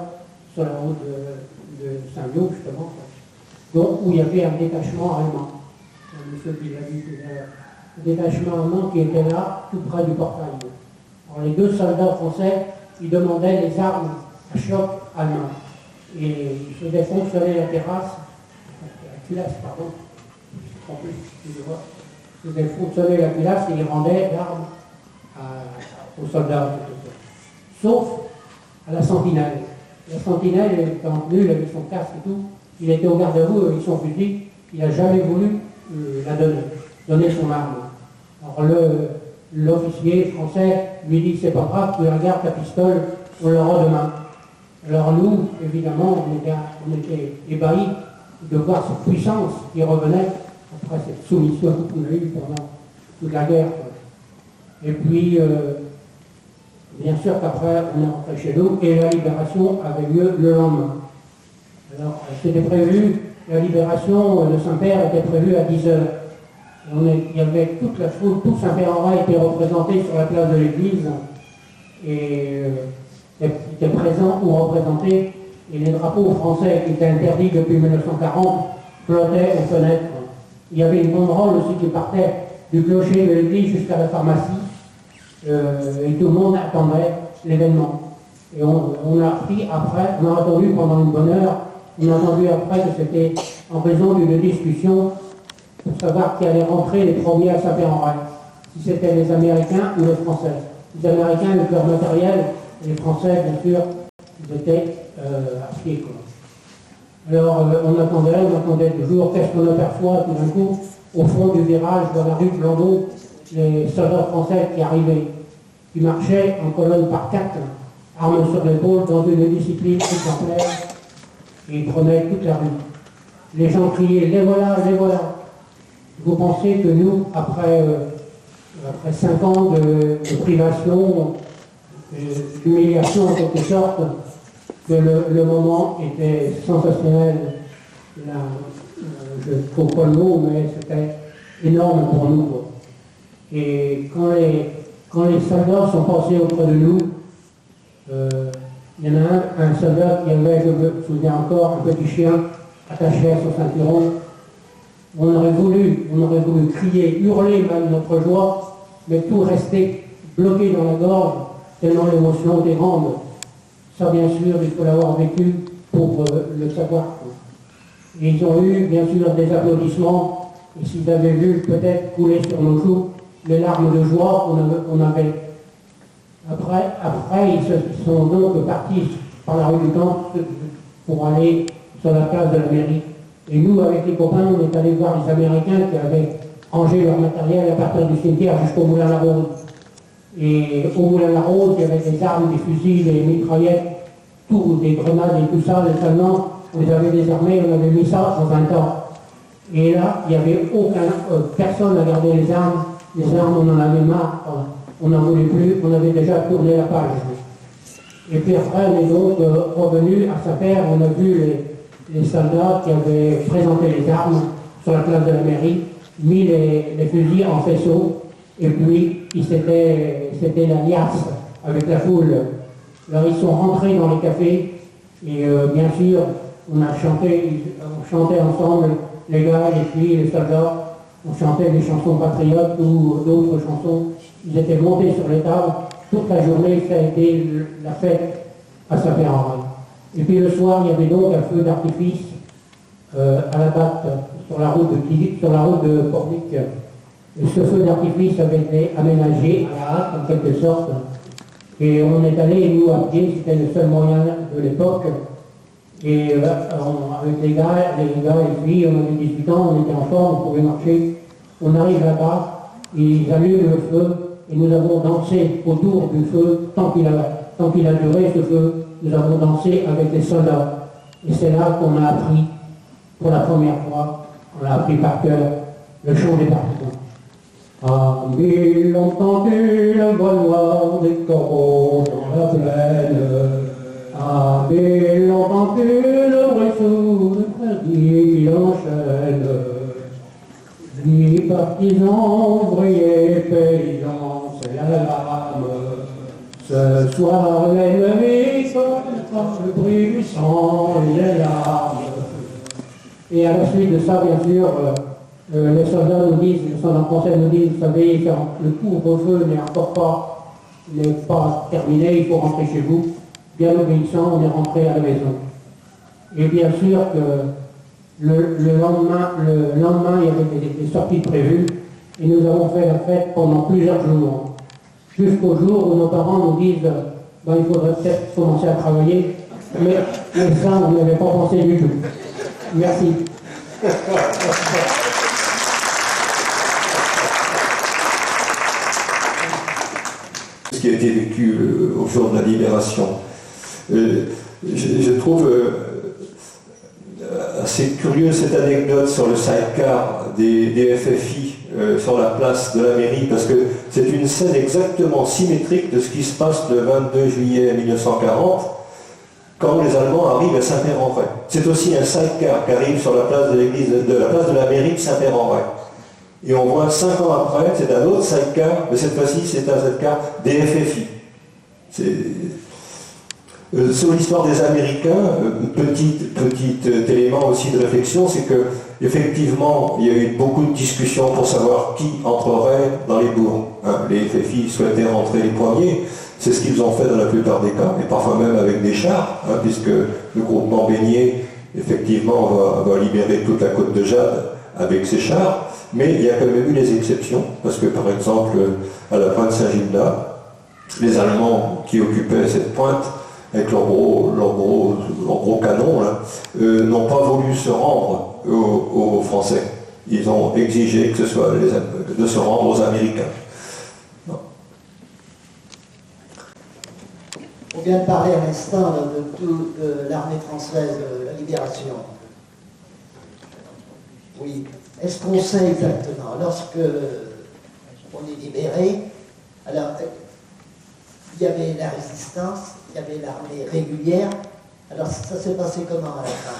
sur la route de Saint-Lô, justement. Donc, où il y avait un détachement allemand. Monsieur qui l'a dit tout à l'heure. Un détachement allemand qui était là, tout près du portail. Alors les deux soldats français, ils demandaient les armes à choc allemandes. Et ils faisaient fonctionner la terrasse, la culasse, pardon, excusez-moi. Ils faisaient fonctionner la culasse et ils rendaient l'arme aux soldats. Sauf à la sentinelle. La sentinelle, quand lui, il avait son casque et tout, il était au garde-à-vous avec son fusil, il n'a jamais voulu la donner son arme. Alors l'officier français lui dit, c'est pas grave, tu regardes ta pistole, on l'aura demain. Alors nous, évidemment, on était ébahis de voir cette puissance qui revenait après cette soumission qu'on a eue pendant toute la guerre. Et puis, Bien sûr qu'après, on est rentré chez nous et la libération avait lieu le lendemain. Alors, c'était prévu, la libération de Saint-Père était prévue à 10h. Il y avait toute la foule, tout Saint-Père-en-Retz était représenté sur la place de l'église et était présent ou représenté. Et les drapeaux français qui étaient interdits depuis 1940 flottaient aux fenêtres. Il y avait une banderole aussi qui partait du clocher de l'église jusqu'à la pharmacie. Et tout le monde attendait l'événement. Et on a appris après, on a attendu pendant une bonne heure, on a entendu après que c'était en raison d'une discussion pour savoir qui allait rentrer les premiers à Saint-Père-en-Retz. Si c'était les Américains ou les Français. Les Américains avec leur matériel, et les Français, bien sûr, ils étaient à pied. Alors on attendait toujours, qu'est-ce qu'on aperçoit tout d'un coup, au fond du virage de la rue de Landau, les soldats français qui arrivaient, qui marchaient en colonne par 4, armes sur l'épaule, dans une discipline exemplaire, et ils prenaient toute la rue. Les gens criaient, les voilà, les voilà. Vous pensez que nous, après 5 ans de privation, d'humiliation en quelque sorte, que le moment était sensationnel. Je ne trouve pas le mot, mais c'était énorme pour nous. Et quand les soldats sont passés auprès de nous, il y en a un soldat qui avait, je me souviens encore, un petit chien attaché à son ceinturon. On aurait voulu crier, hurler même notre joie, mais tout restait bloqué dans la gorge, tellement l'émotion était grande. Ça, bien sûr, il faut l'avoir vécu pour le savoir. Et ils ont eu, bien sûr, des applaudissements, et s'ils avaient vu peut-être couler sur nos joues les larmes de joie qu'on avait. Après, ils sont donc partis par la rue du Temple pour aller sur la place de la mairie. Et nous, avec les copains, on est allés voir les Américains qui avaient rangé leur matériel à partir du cimetière jusqu'au Moulin-la-Rose. Et au Moulin-la-Rose, il y avait des armes, des fusils, des mitraillettes, tout, des grenades et tout ça. Les Allemands, on les avait désarmés, on avait mis ça dans un temps. Et là, il n'y avait personne à garder les armes. Les armes, on en avait marre, on n'en voulait plus, on avait déjà tourné la page. Et puis après, on est donc revenu à Saint-Père, on a vu les soldats qui avaient présenté les armes sur la place de la mairie, mis les fusils en faisceau, et puis c'était la liasse avec la foule. Alors ils sont rentrés dans les cafés, et bien sûr, on chantait ensemble, les gars, les filles, les soldats, on chantait des chansons patriotes ou d'autres chansons. Ils étaient montés sur les tables. Toute la journée, ça a été la fête à Saint-Père-en-Retz. Et puis le soir, il y avait donc un feu d'artifice à la batte sur la route de Pornic. Et ce feu d'artifice avait été aménagé à la hâte, en quelque sorte. Et on est allé, nous, à pied, c'était le seul moyen de l'époque. Et avec les gars et les filles, on avait 18 ans, on était en forme, on pouvait marcher. On arrive là-bas, ils allument le feu, et nous avons dansé autour du feu, tant qu'il a duré ce feu, nous avons dansé avec les soldats. Et c'est là qu'on a appris, pour la première fois, on a appris par cœur le chant des partisans. Ah, mille ont entendu le vol noir des corbeaux dans la plaine. Ah, mille ont entendu le bruit sourd de perdis qui enchaîne. Les partisans, ouvriers, paysans, c'est la lame. Ce soir, l'ennemi par le bruit du sang et les larmes. Et à la suite de ça, bien sûr, les soldats nous disent, les soldats français nous disent, vous savez, le couvre-feu n'est pas terminé, il faut rentrer chez vous. Bien obéissant, on est rentré à la maison. Et bien sûr que le lendemain, il y avait des sorties prévues, et nous avons fait la fête pendant plusieurs jours. Jusqu'au jour où nos parents nous disent, il faudrait peut-être commencer à travailler, mais ça, on n'avait pas pensé du tout. Merci. Ce qui a été vécu au jour de la libération. Je trouve assez curieuse cette anecdote sur le sidecar des FFI sur la place de la mairie, parce que c'est une scène exactement symétrique de ce qui se passe le 22 juillet 1940, quand les Allemands arrivent à Saint-Père-en-Retz. C'est aussi un sidecar qui arrive sur la place de l'église, de la place de la mairie de Saint-Père-en-Retz. Et on voit 5 ans après, c'est un autre sidecar, mais cette fois-ci c'est un sidecar des FFI. Sur l'histoire des Américains, petit élément aussi de réflexion, c'est que effectivement, il y a eu beaucoup de discussions pour savoir qui entrerait dans les bourgs. Les FFI souhaitaient rentrer les premiers, c'est ce qu'ils ont fait dans la plupart des cas, et parfois même avec des chars, puisque le groupement Beignet, effectivement, va libérer toute la côte de Jade avec ses chars, mais il y a quand même eu des exceptions, parce que par exemple, à la pointe Saint-Gildas, les Allemands qui occupaient cette pointe, avec leurs gros canons, n'ont pas voulu se rendre aux Français. Ils ont exigé que ce soit de se rendre aux Américains. Non. On vient de parler à l'instant de l'armée française de la libération. Oui. Est-ce qu'on sait exactement, lorsque on est libéré, alors il y avait la résistance, il y avait l'armée régulière, alors ça s'est passé comment à la fin?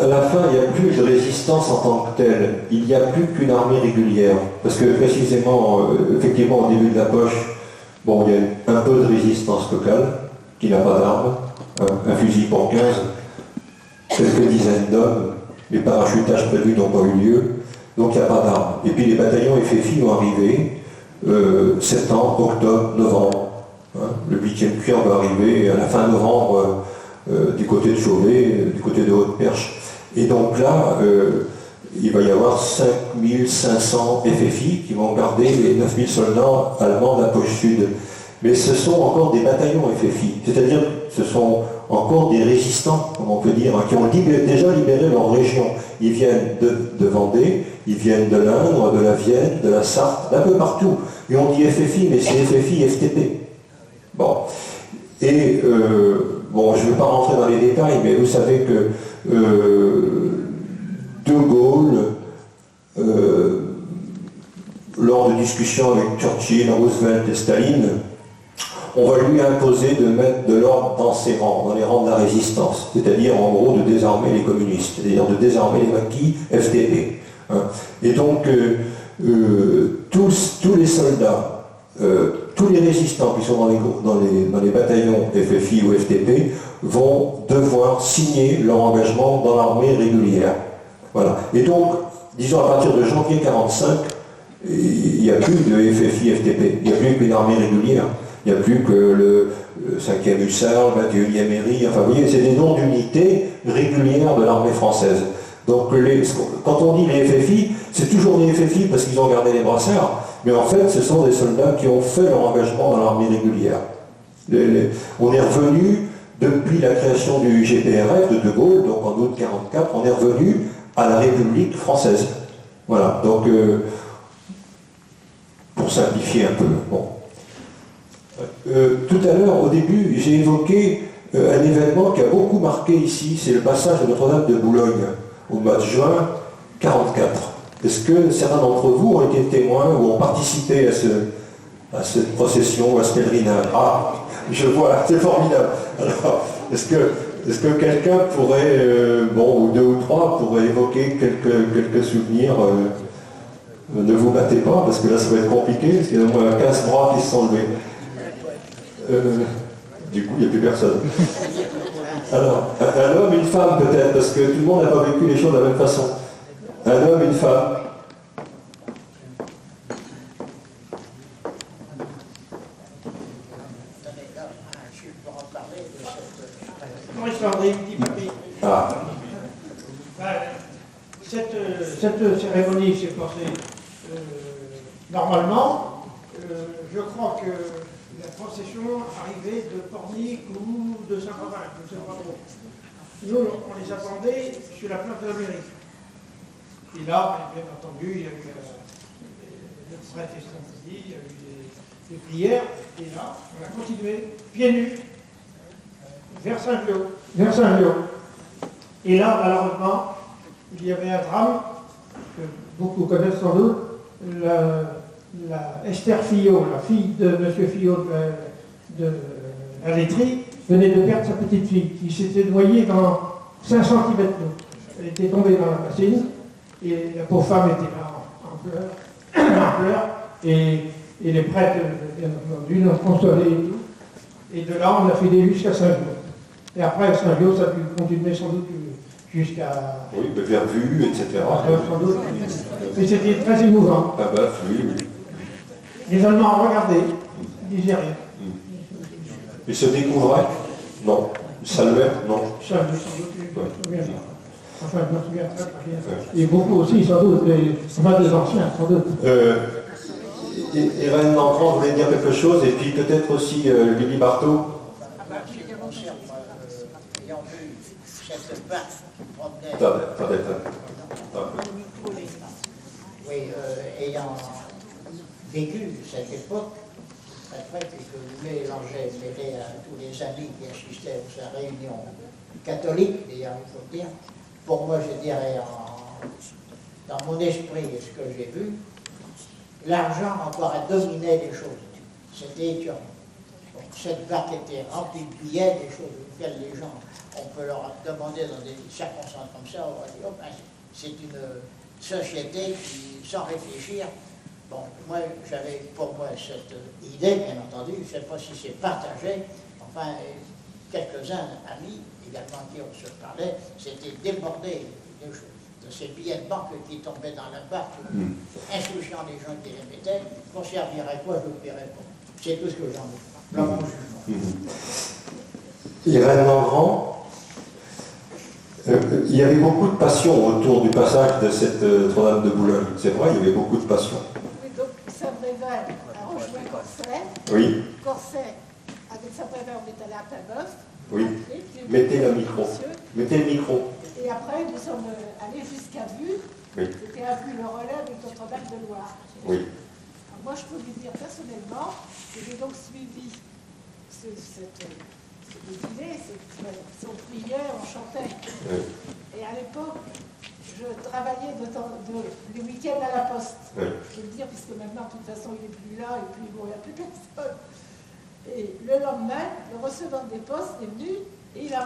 À la fin, il n'y a plus de résistance en tant que telle, il n'y a plus qu'une armée régulière, parce que précisément, effectivement, au début de la poche, bon, il y a un peu de résistance locale, qui n'a pas d'armes, un fusil pour 15, quelques dizaines d'hommes, les parachutages prévus n'ont pas eu lieu, donc il n'y a pas d'armes. Et puis les bataillons FFI vont arriver septembre, octobre, novembre. Le 8e cuir va arriver à la fin novembre du côté de Chauvet, du côté de Haute-Perche. Et donc là, il va y avoir 5500 FFI qui vont garder les 9000 soldats allemands de la poche sud. Mais ce sont encore des bataillons FFI, c'est-à-dire ce sont encore des résistants, comme on peut dire, qui ont déjà libéré leur région. Ils viennent de Vendée, ils viennent de l'Indre, de la Vienne, de la Sarthe, d'un peu partout. Et on dit FFI, mais c'est FFI, FTP. Bon. Et, bon, je ne vais pas rentrer dans les détails, mais vous savez que De Gaulle, lors de discussions avec Churchill, Roosevelt et Staline, on va lui imposer de mettre de l'ordre dans ses rangs, dans les rangs de la résistance, c'est-à-dire en gros de désarmer les communistes, c'est-à-dire de désarmer les maquis FTP. Et donc tous les soldats, tous les résistants qui sont dans les bataillons FFI ou FTP vont devoir signer leur engagement dans l'armée régulière. Voilà. Et donc, disons à partir de janvier 1945, il n'y a plus de FFI, FTP, il n'y a plus qu'une armée régulière. Il n'y a plus que le 5e hussard, le 21e Héry, enfin vous voyez, c'est des noms d'unités régulières de l'armée française. Donc quand on dit les FFI, c'est toujours des FFI parce qu'ils ont gardé les brassards, mais en fait ce sont des soldats qui ont fait leur engagement dans l'armée régulière. On est revenu, depuis la création du GPRF de Gaulle, donc en août 1944, on est revenu à la République française. Voilà, donc pour simplifier un peu. Bon. Tout à l'heure, au début, j'ai évoqué un événement qui a beaucoup marqué ici, c'est le passage de Notre-Dame de Boulogne au mois de juin 1944. Est-ce que certains d'entre vous ont été témoins ou ont participé à cette procession, à ce pèlerinage? Ah, je vois, c'est formidable. Alors, est-ce que quelqu'un pourrait, bon, ou deux ou trois, pourrait évoquer quelques souvenirs ne vous battez pas, parce que là, ça va être compliqué, parce qu'il y a au moins 15 bras qui se sont levés. Du coup, il n'y a plus personne. Alors, un homme, une femme peut-être, parce que tout le monde n'a pas vécu les choses de la même façon. Un homme, une femme. Ah. Cette cérémonie s'est passée normalement. Je crois que la procession arrivait de Pornic ou de Saint-Provin, je ne sais pas trop. Nous, on les attendait sur la place de la mairie. Et là, bien entendu, il y a eu le prêtre il y a eu des prières, et là, on a continué, pieds nus, vers Saint-Gio. Et là, malheureusement, il y avait un drame, que beaucoup connaissent sans doute, Esther Fillot, la fille de M. Fillot de la laiterie, venait de perdre sa petite fille, qui s'était noyée dans 5 cm d'eau. Elle était tombée dans la bassine, et la pauvre femme était là en pleurs, et les prêtres, bien entendu, l'ont consolée et tout. Et de là, on a fait des vues jusqu'à Saint-Jean. Et après, Saint-Jean, ça a pu continuer sans doute jusqu'à... Oui, Vervu, etc. Sans doute. Mais c'était très émouvant. Pabeuf, oui, oui. Les Allemands ont regardé, ils disaient rien. Ils se découvraient? Non. Saluaient? Non. Ça, sans doute, je me souviens pas. Enfin, je me souviens très bien. Et beaucoup aussi, sans doute, des anciens, sans doute. Irène Lancran voulait dire quelque chose, et puis peut-être aussi Lily Barthaud. Ayant vu cette barque qui promenait... Attendez. Oui, ayant vécu cette époque, après que je mélangeais à tous les amis qui assistaient à sa réunion catholique, d'ailleurs, il faut dire, pour moi, je dirais, dans mon esprit, et ce que j'ai vu, l'argent encore a dominé les choses. C'était étonnant. Donc, cette barque était remplie de billets, des choses auxquelles les gens, on peut leur demander dans des circonstances comme ça, on va dire, oh, ben, c'est une société qui, sans réfléchir, bon, moi, j'avais pour moi cette idée, bien entendu, je ne sais pas si c'est partagé, enfin, quelques-uns amis, également qui on se parlait, s'étaient débordés de ces billets de banque qui tombaient dans la barque, insouciant les gens qui les mettaient, qu'on servirait quoi, je ne le paierais pas. C'est tout ce que j'en ai. Dans mon jugement. Irène Langrand, il y avait beaucoup de passion autour du passage de cette Notre-Dame de Boulogne. C'est vrai, il y avait beaucoup de passion. Oui, donc Saint-Brével a rejoint Corsay. Oui. Corsay, avec Saint-Brével, on est allé à Paimbœuf. Oui. Mettez le micro. Mettez le micro. Et après, nous sommes allés jusqu'à Vue. Oui. C'était à Vue le relais avec Notre-Dame de Loire. Oui. Alors moi, je peux vous dire personnellement que j'ai donc suivi cette défilé, on priait, on chantait. Oui. Et à l'époque, je travaillais les week-ends à la Poste. Oui. Je veux dire, puisque maintenant, de toute façon, il n'est plus là, et puis bon, il n'y a plus personne. Et le lendemain, le receveur des postes est venu, et il a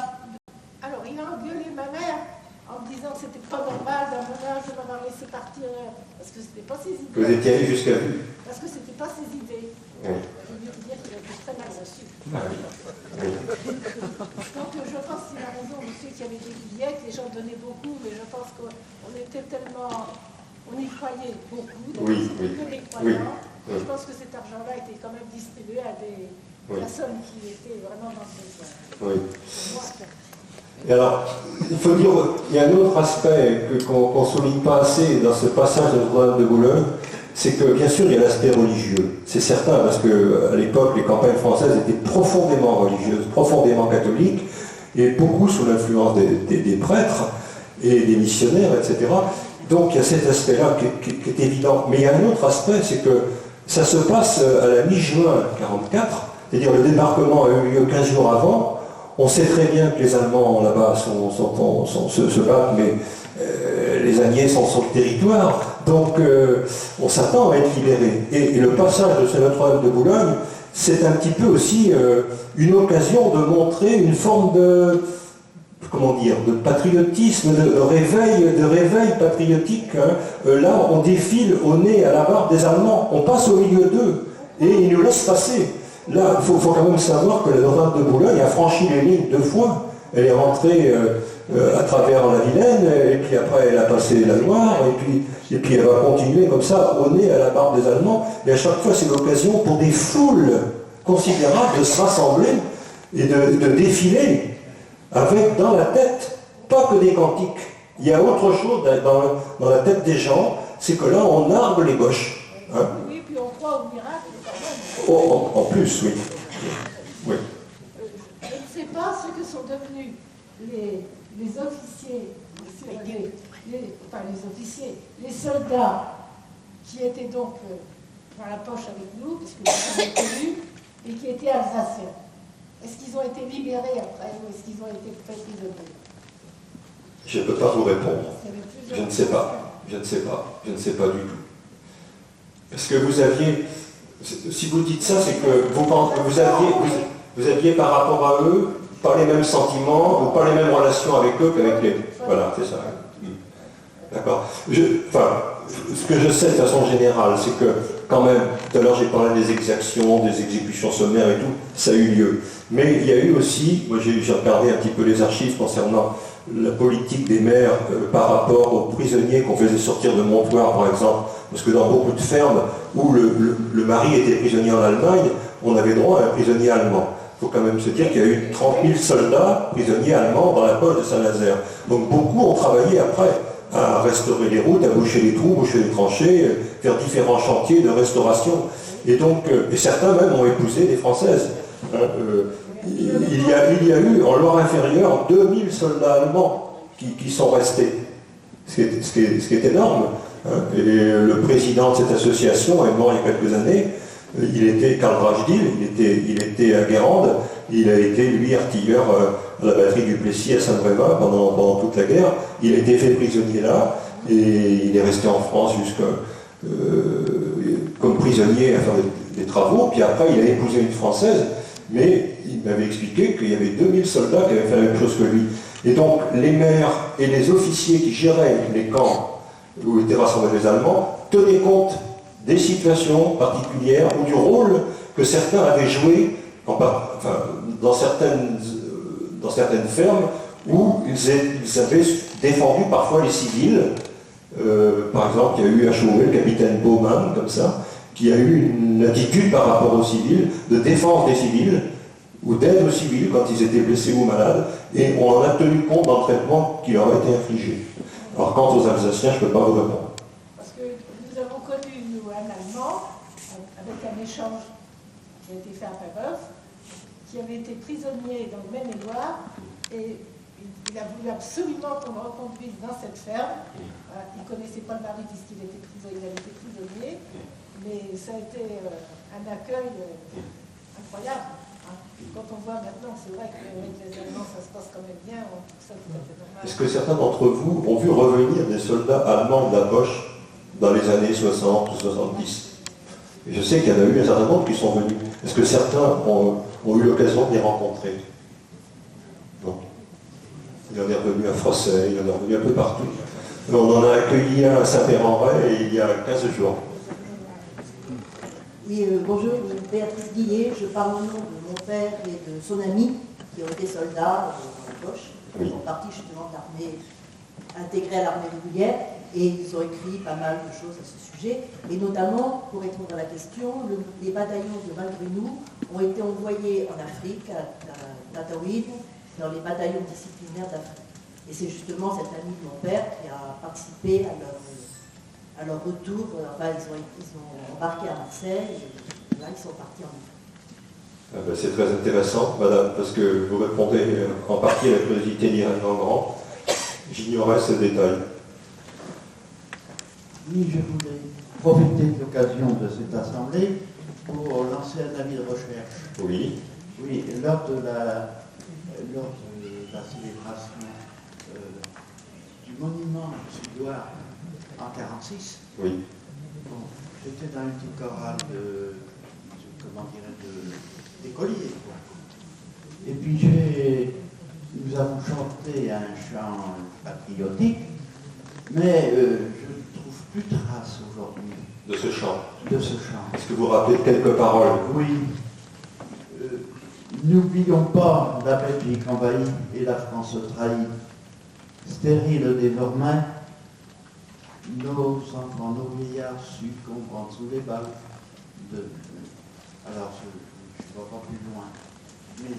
engueulé ma mère en me disant que c'était pas normal d'un ménage de m'avoir laissé partir, parce que c'était pas ses idées. Vous étiez allé jusqu'à Vue. Parce que c'était pas ses idées. Oui. Je veux dire qu'il a été très mal reçu. Ah oui. Donc je pense qu'il a raison, monsieur, qu'il y avait des billets, que les gens donnaient beaucoup, mais je pense qu'on était tellement... On y croyait beaucoup, donc c'était que des croyants. Oui. Je pense que cet argent-là était quand même distribué à des personnes qui étaient vraiment dans ce besoin. Oui. Et alors, il faut dire, il y a un autre aspect qu'on ne souligne pas assez dans ce passage de Notre-Dame de Boulogne, c'est que bien sûr il y a l'aspect religieux, c'est certain, parce qu'à l'époque les campagnes françaises étaient profondément religieuses, profondément catholiques, et beaucoup sous l'influence des prêtres et des missionnaires, etc. Donc il y a cet aspect-là qui est évident. Mais il y a un autre aspect, c'est que ça se passe à la mi-juin 1944, c'est-à-dire le débarquement a eu lieu 15 jours avant. On sait très bien que les Allemands là-bas se battent, mais les Alliés sont sur le territoire, donc on s'attend à être libérés. Et le passage de ce Notre-Dame de Boulogne, c'est un petit peu aussi une occasion de montrer une forme de, de patriotisme, de réveil patriotique. Hein. Là, on défile au nez, à la barbe des Allemands, on passe au milieu d'eux, et ils nous laissent passer. Là, il faut quand même savoir que la Notre-Dame de Boulogne a franchi les lignes 2 fois. Elle est rentrée à travers la Vilaine, et puis après elle a passé la Loire, et puis elle va continuer comme ça, au nez, à la barbe des Allemands. Et à chaque fois, c'est l'occasion pour des foules considérables de se rassembler et de défiler avec dans la tête, pas que des cantiques. Il y a autre chose dans la tête des gens, c'est que là, on arme les gauches. Hein. Oui, puis on croit au miracle quand même. Oh, en plus, oui. Oui. Je ne sais pas ce que sont devenus les officiers, les soldats qui étaient donc dans la poche avec nous, puisque nous sommes connus, et qui étaient alsaciens. Est-ce qu'ils ont été libérés après ou est-ce qu'ils ont été faits prisonniers? Je ne peux pas vous répondre. Je ne sais pas. Je ne sais pas. Je ne sais pas du tout. Parce que vous aviez, si vous dites ça, c'est que vous aviez par rapport à eux pas les mêmes sentiments ou pas les mêmes relations avec eux qu'avec les... Voilà, c'est ça. D'accord. Ce que je sais de façon générale, c'est que quand même, tout à l'heure j'ai parlé des exactions, des exécutions sommaires et tout, ça a eu lieu. Mais il y a eu aussi, moi j'ai regardé un petit peu les archives concernant la politique des maires par rapport aux prisonniers qu'on faisait sortir de Montoire, par exemple, parce que dans beaucoup de fermes où le mari était prisonnier en Allemagne, on avait droit à un prisonnier allemand. Il faut quand même se dire qu'il y a eu 30 000 soldats prisonniers allemands dans la poche de Saint-Nazaire. Donc beaucoup ont travaillé après à restaurer les routes, à boucher les trous, boucher les tranchées, faire différents chantiers de restauration. Et donc, et certains même ont épousé des Françaises. Il y a eu en Loire-Inférieure 2000 soldats allemands qui sont restés, ce qui est énorme. Et le président de cette association est mort il y a quelques années. Il était Karl Drachdil, il était à Guérande, il a été, lui, artilleur à la batterie du Plessis à Saint-Brévin pendant toute la guerre. Il a été fait prisonnier là, et il est resté en France comme prisonnier à faire des travaux, puis après il a épousé une Française, mais il m'avait expliqué qu'il y avait 2000 soldats qui avaient fait la même chose que lui. Et donc les maires et les officiers qui géraient les camps où étaient rassemblés les Allemands tenaient compte des situations particulières ou du rôle que certains avaient joué dans certaines fermes où ils avaient défendu parfois les civils. Par exemple, il y a eu à Chauvet le capitaine Baumann, comme ça, qui a eu une attitude par rapport aux civils, de défense des civils, ou d'aide aux civils quand ils étaient blessés ou malades, et on en a tenu compte dans le traitement qui leur a été infligé. Alors quant aux Alsaciens, je ne peux pas vous répondre. Parce que nous avons connu, nous, un Allemand, avec un échange qui a été fait à Papeuf, qui avait été prisonnier dans le Maine-et-Loire, et il a voulu absolument qu'on le reconduise dans cette ferme. Il ne connaissait pas le mari puisqu'il avait été prisonnier, mais ça a été un accueil incroyable. Quand on voit maintenant, c'est vrai qu'avec les Allemands, ça se passe quand même bien, on trouve ça tout à fait normal. Est-ce que certains d'entre vous ont vu revenir des soldats allemands de la poche dans les années 60 ou 70 ? Et je sais qu'il y en a eu un certain nombre qui sont venus. Est-ce que certains ont eu l'occasion de les rencontrer ? Non. Il en est revenu à Frosset, il en est revenu un peu partout. On en a accueilli un à Saint-Péran-Ray il y a 15 jours. Oui, bonjour, Béatrice Guillet, je parle au nom de mon père et de son ami qui ont été soldats dans la poche. Ils sont partis justement de l'armée, intégrés à l'armée régulière, et ils ont écrit pas mal de choses à ce sujet. Et notamment, pour répondre à la question, les bataillons de malgré nous ont été envoyés en Afrique, à Tataouine, dans les bataillons disciplinaires d'Afrique. Et c'est justement cet ami de mon père qui a participé à leur retour. Enfin, ils ont embarqué à Marseille, et là, ils sont partis en Afrique. C'est très intéressant, madame, parce que vous répondez en partie à la curiosité d'Irène Langrand. J'ignorais ce détail. Oui, je voulais profiter de l'occasion de cette assemblée pour lancer un avis de recherche. Oui. Oui, lors de la célébration du monument du Sud-Ouest en 1946, oui. Bon, j'étais dans une petite chorale d'écoliers, quoi. Et puis nous avons chanté un chant patriotique, mais je ne trouve plus trace aujourd'hui. De ce chant. De ce chant. Est-ce que vous rappelez quelques paroles? Oui. N'oublions pas la Belgique envahie et la France trahie, stérile désormais, nos enfants, nos vieillards succombent sous les balles Alors, je ne vais pas plus loin. Mais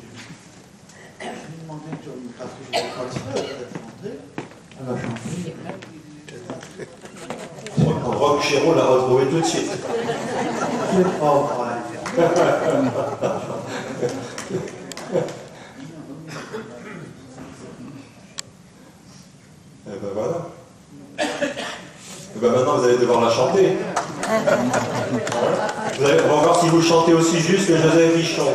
je lui demandais, parce que je n'étais pas le seul à chanter, elle a chanté. Rock Chéreau l'a retrouvé tout de suite. C'est pas vrai. Et ben voilà. Et ben maintenant vous allez devoir la chanter. On va voir si vous chantez aussi juste que Joseph Pichon.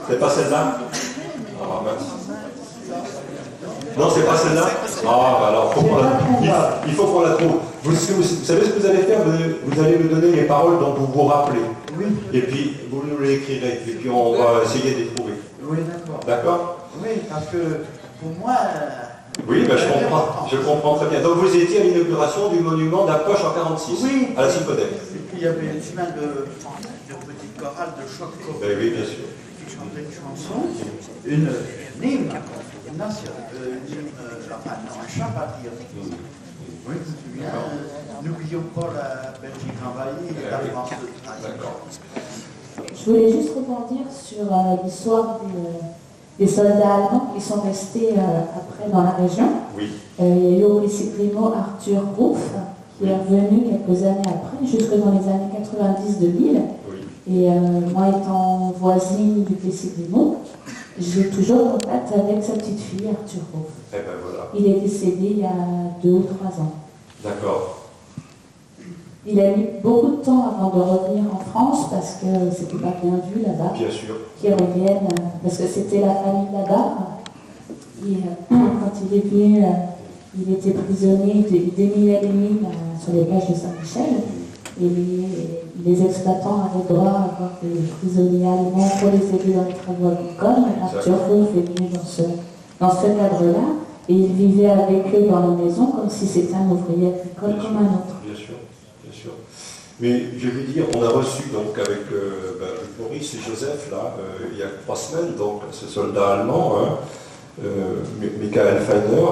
C'est pas celle-là? Ah mince. Non, c'est pas celle-là? Ah, bah alors il faut qu'on la trouve. Vous savez ce que vous allez faire? Vous allez me donner les paroles dont vous vous rappelez. Oui. Et puis, vous nous les écrirez. Et puis, on va essayer de les trouver. Oui, d'accord. D'accord? Oui, parce que pour moi... Oui, ben, je comprends très bien. Donc, vous étiez à l'inauguration du monument d'Approche en 1946, oui, à la Sympodec. Et puis, il y avait plein de petites chorales de choc. Ben oui, bien sûr. Qui chantaient une chanson, une hymne nationale, un chant patriotique. Oui, je me souviens. N'oublions pas la Belgique envahie et la France trahie. Je voulais juste rebondir sur l'histoire des soldats allemands qui sont restés après dans la région. Oui. Il y a eu au Plessis-Grimaud Arthur Rouff, qui est revenu quelques années après, jusque dans les années 90-2000. Et moi étant voisine du Plessis-Grimaud, j'ai toujours contact avec sa petite fille, Arthur Rouff. Eh ben voilà. Il est décédé il y a 2 ou 3 ans. D'accord. Il a mis beaucoup de temps avant de revenir en France parce que c'était pas bien vu là-bas. Bien sûr. Qu'il revienne, parce que c'était la famille là-bas. Et quand il est venu, il était prisonnier, il déminait les mines sur les plages de Saint-Michel. Et les exploitants avaient droit à avoir des prisonniers allemands pour les aider dans les travaux agricoles. Arthur Rouff est venu dans ce cadre-là. Et il vivait avec eux dans la maison comme si c'était un ouvrier agricole comme un autre. Bien sûr, bien sûr. Mais je vais dire, on a reçu donc avec Maurice et Joseph, là, il y a 3 semaines, donc ce soldat allemand, Michael Feiner,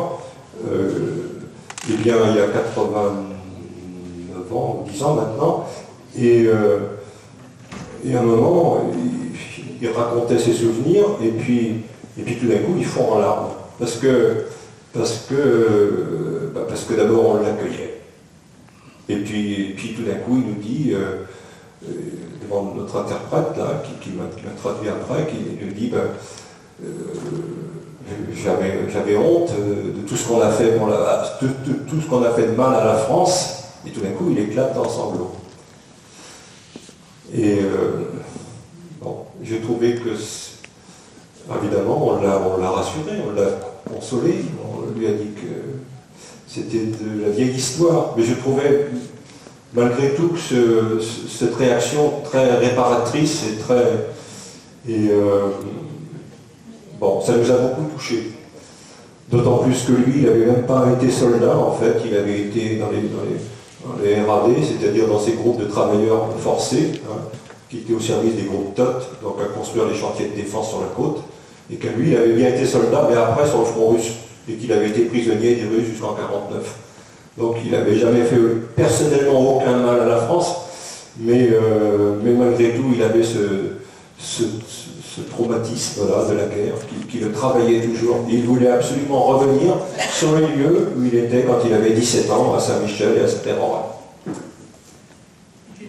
eh bien, il y a 89 ans, 10 ans maintenant, et à un moment, il racontait ses souvenirs, et puis tout d'un coup, il fond en larmes. Parce que d'abord on l'accueillait. Et puis tout d'un coup il nous dit, devant notre interprète là, qui m'a traduit après, qui nous dit j'avais honte de tout ce qu'on a fait tout ce qu'on a fait de mal à la France, et tout d'un coup il éclate en sanglots. Et bon, j'ai trouvé que évidemment, on l'a rassuré, on l'a consolé, on lui a dit que c'était de la vieille histoire. Mais je trouvais, malgré tout, que cette réaction très réparatrice et bon, ça nous a beaucoup touchés. D'autant plus que lui, il n'avait même pas été soldat, en fait, il avait été dans les RAD, c'est-à-dire dans ces groupes de travailleurs forcés, qui étaient au service des groupes TOT, donc à construire les chantiers de défense sur la côte. Et que lui, il avait bien été soldat, mais après sur le front russe, et qu'il avait été prisonnier des Russes jusqu'en 1949. Donc il n'avait jamais fait personnellement aucun mal à la France, mais malgré tout, il avait ce traumatisme-là de la guerre, qui le travaillait toujours. Et il voulait absolument revenir sur le lieu où il était quand il avait 17 ans, à Saint-Michel et à Saint-Hérold.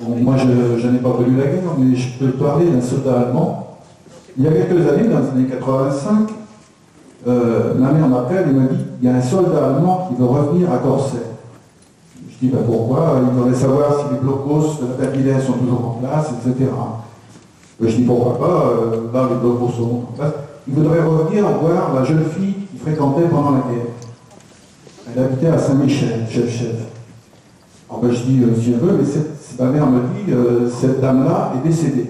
Bon, moi, je n'ai pas connu la guerre, mais je peux parler d'un soldat allemand. Il y a quelques années, dans les années 85, ma mère m'appelle et me dit il y a un soldat allemand qui veut revenir à Corset. Je dis pourquoi? Il voudrait savoir si les blocos de la Berlin sont toujours en place, etc. Je dis pourquoi pas, là les blocos sont en place. Il voudrait revenir voir la jeune fille qu'il fréquentait pendant la guerre. Elle habitait à Saint-Michel, chef. Alors je dis si elle veut, mais ma mère me dit cette dame-là est décédée.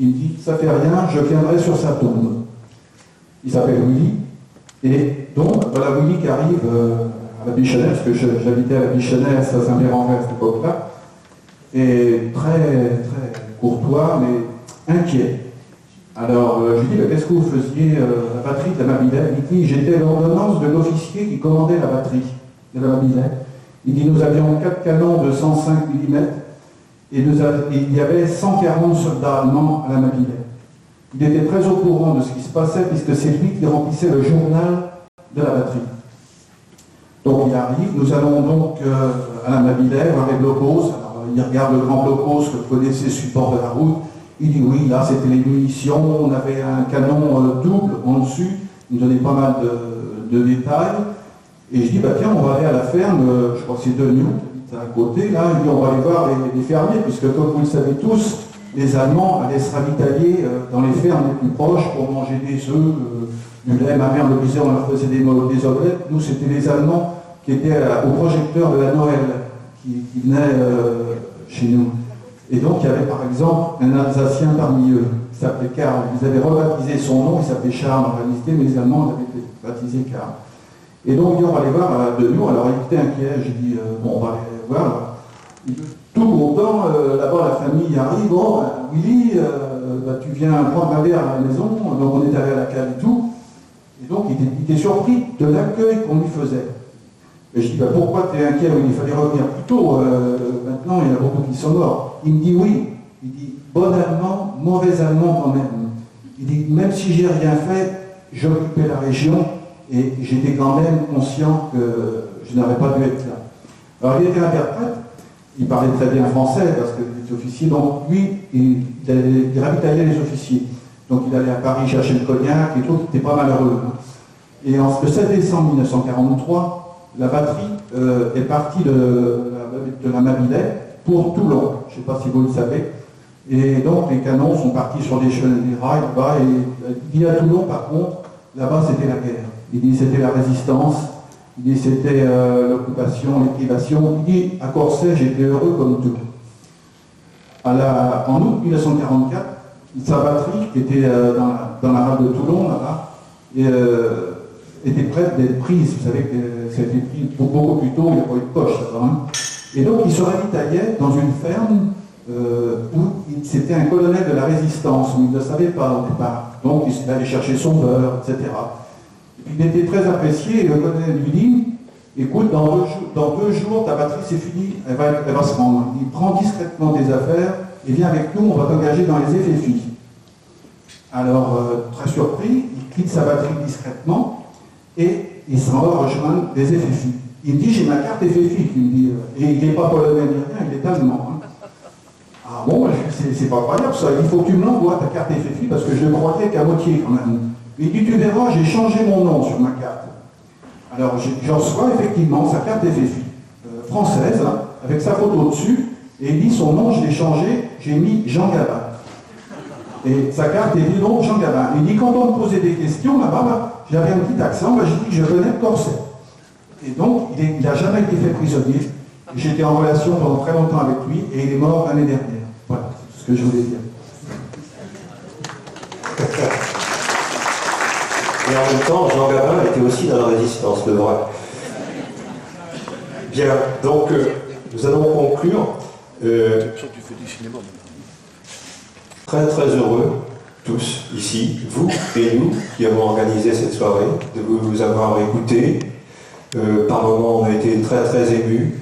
Il me dit, ça fait rien, je viendrai sur sa tombe. Il s'appelle Willy. Et donc, voilà Willy qui arrive à la Bichonnette, parce que j'habitais à la Bichonnette, à Saint-Péran-Vert à cette époque-là. Et très, très courtois, mais inquiet. Alors, je lui dis, qu'est-ce que vous faisiez la batterie de la Mabilette? Il dit, j'étais l'ordonnance de l'officier qui commandait la batterie de la Mabilette. Il dit, nous avions 4 canons de 105 mm. Et il y avait 140 soldats allemands à la Mabilette. Il était très au courant de ce qui se passait, puisque c'est lui qui remplissait le journal de la batterie. Donc il arrive, nous allons donc à la Mabilette voir les blocos. Alors il regarde le grand blocos que vous connaissez sur le bord de la route. Il dit oui, là c'était les munitions, on avait un canon double en dessus, il me donnait pas mal de détails. Et je dis, tiens, on va aller à la ferme, je crois que c'est de Nyon, à côté, là, il dit, on va aller voir les fermiers, puisque comme vous le savez tous, les Allemands allaient se ravitailler dans les fermes les plus proches pour manger des œufs, du lait. Ma mère me disait, on leur faisait des omelettes. Nous, c'était les Allemands qui étaient au projecteur de la Noël, qui venaient chez nous. Et donc, il y avait par exemple un Alsacien parmi eux, qui s'appelait Karl. Ils avaient rebaptisé son nom, il s'appelait Charles en réalité, mais les Allemands l'avaient baptisé Karl. Et donc, on va aller voir de nous. Alors, il était inquiet. J'ai dit, bon, on va aller voir. Tout content, là-bas, la famille arrive. Bon, Willy, tu viens prendre un verre à la maison. Donc, on est allé à la cave et tout. Et donc, il était surpris de l'accueil qu'on lui faisait. Et je dis, pourquoi tu es inquiet? Il fallait revenir plus tôt. Maintenant, il y en a beaucoup qui sont morts. Il me dit oui. Il dit, bon allemand, mauvais allemand quand même. Il dit, même si j'ai rien fait, j'occupais la région. Et j'étais quand même conscient que je n'aurais pas dû être là. Alors il était interprète, il parlait très bien français parce qu'il était officier, donc lui, il ravitaillait les officiers. Donc il allait à Paris chercher le cognac et tout, il était pas malheureux. Et le 7 décembre 1943, la batterie est partie de la Mabilais pour Toulon, je ne sais pas si vous le savez. Et donc les canons sont partis sur les rails là-bas, et il y a Toulon par contre, là-bas c'était la guerre. Il dit c'était la résistance, il dit c'était l'occupation, les privations. Il dit à Courcey j'étais heureux comme tout. En août 1944, sa batterie qui était dans la rade de Toulon là-bas était prête d'être prise. Vous savez que ça a été pris beaucoup plus tôt, il n'y a pas eu de poche là-bas. Hein. Et donc il se ravitaillait dans une ferme où c'était un colonel de la résistance, où il ne le savait pas au départ. Donc il allait chercher son beurre, etc. Il était très apprécié, et le colonel lui dit, écoute, dans 2 jours, ta batterie c'est fini, elle va se rendre. Il prend discrètement des affaires, et viens avec nous, on va t'engager dans les FFI. Alors, très surpris, il quitte sa batterie discrètement, et il s'en va rejoindre les FFI. Il me dit, j'ai ma carte FFI, il me dit, et il n'est pas polonais ni rien, il est allemand. Hein. Ah bon, c'est pas croyable ça, il faut que tu me l'envoies, ta carte FFI, parce que je ne croyais qu'à moitié quand même. Il dit, tu verras, j'ai changé mon nom sur ma carte. Alors, je reçois effectivement sa carte FFI, française, hein, avec sa photo dessus, et il dit, son nom, je l'ai changé, j'ai mis Jean Gabin. Et sa carte est dit donc Jean Gabin. Il dit, quand on me posait des questions, là-bas, j'avais un petit accent, j'ai dit que je venais de Courcey. Et donc, il n'a jamais été fait prisonnier. J'étais en relation pendant très longtemps avec lui, et il est mort l'année dernière. Voilà, c'est ce que je voulais dire. Et en même temps, Jean Gabin était aussi dans la résistance, le vrai. Bien, donc nous allons conclure. Très très heureux, tous ici, vous et nous qui avons organisé cette soirée, de vous avoir écoutés. Par moments, on a été très très émus.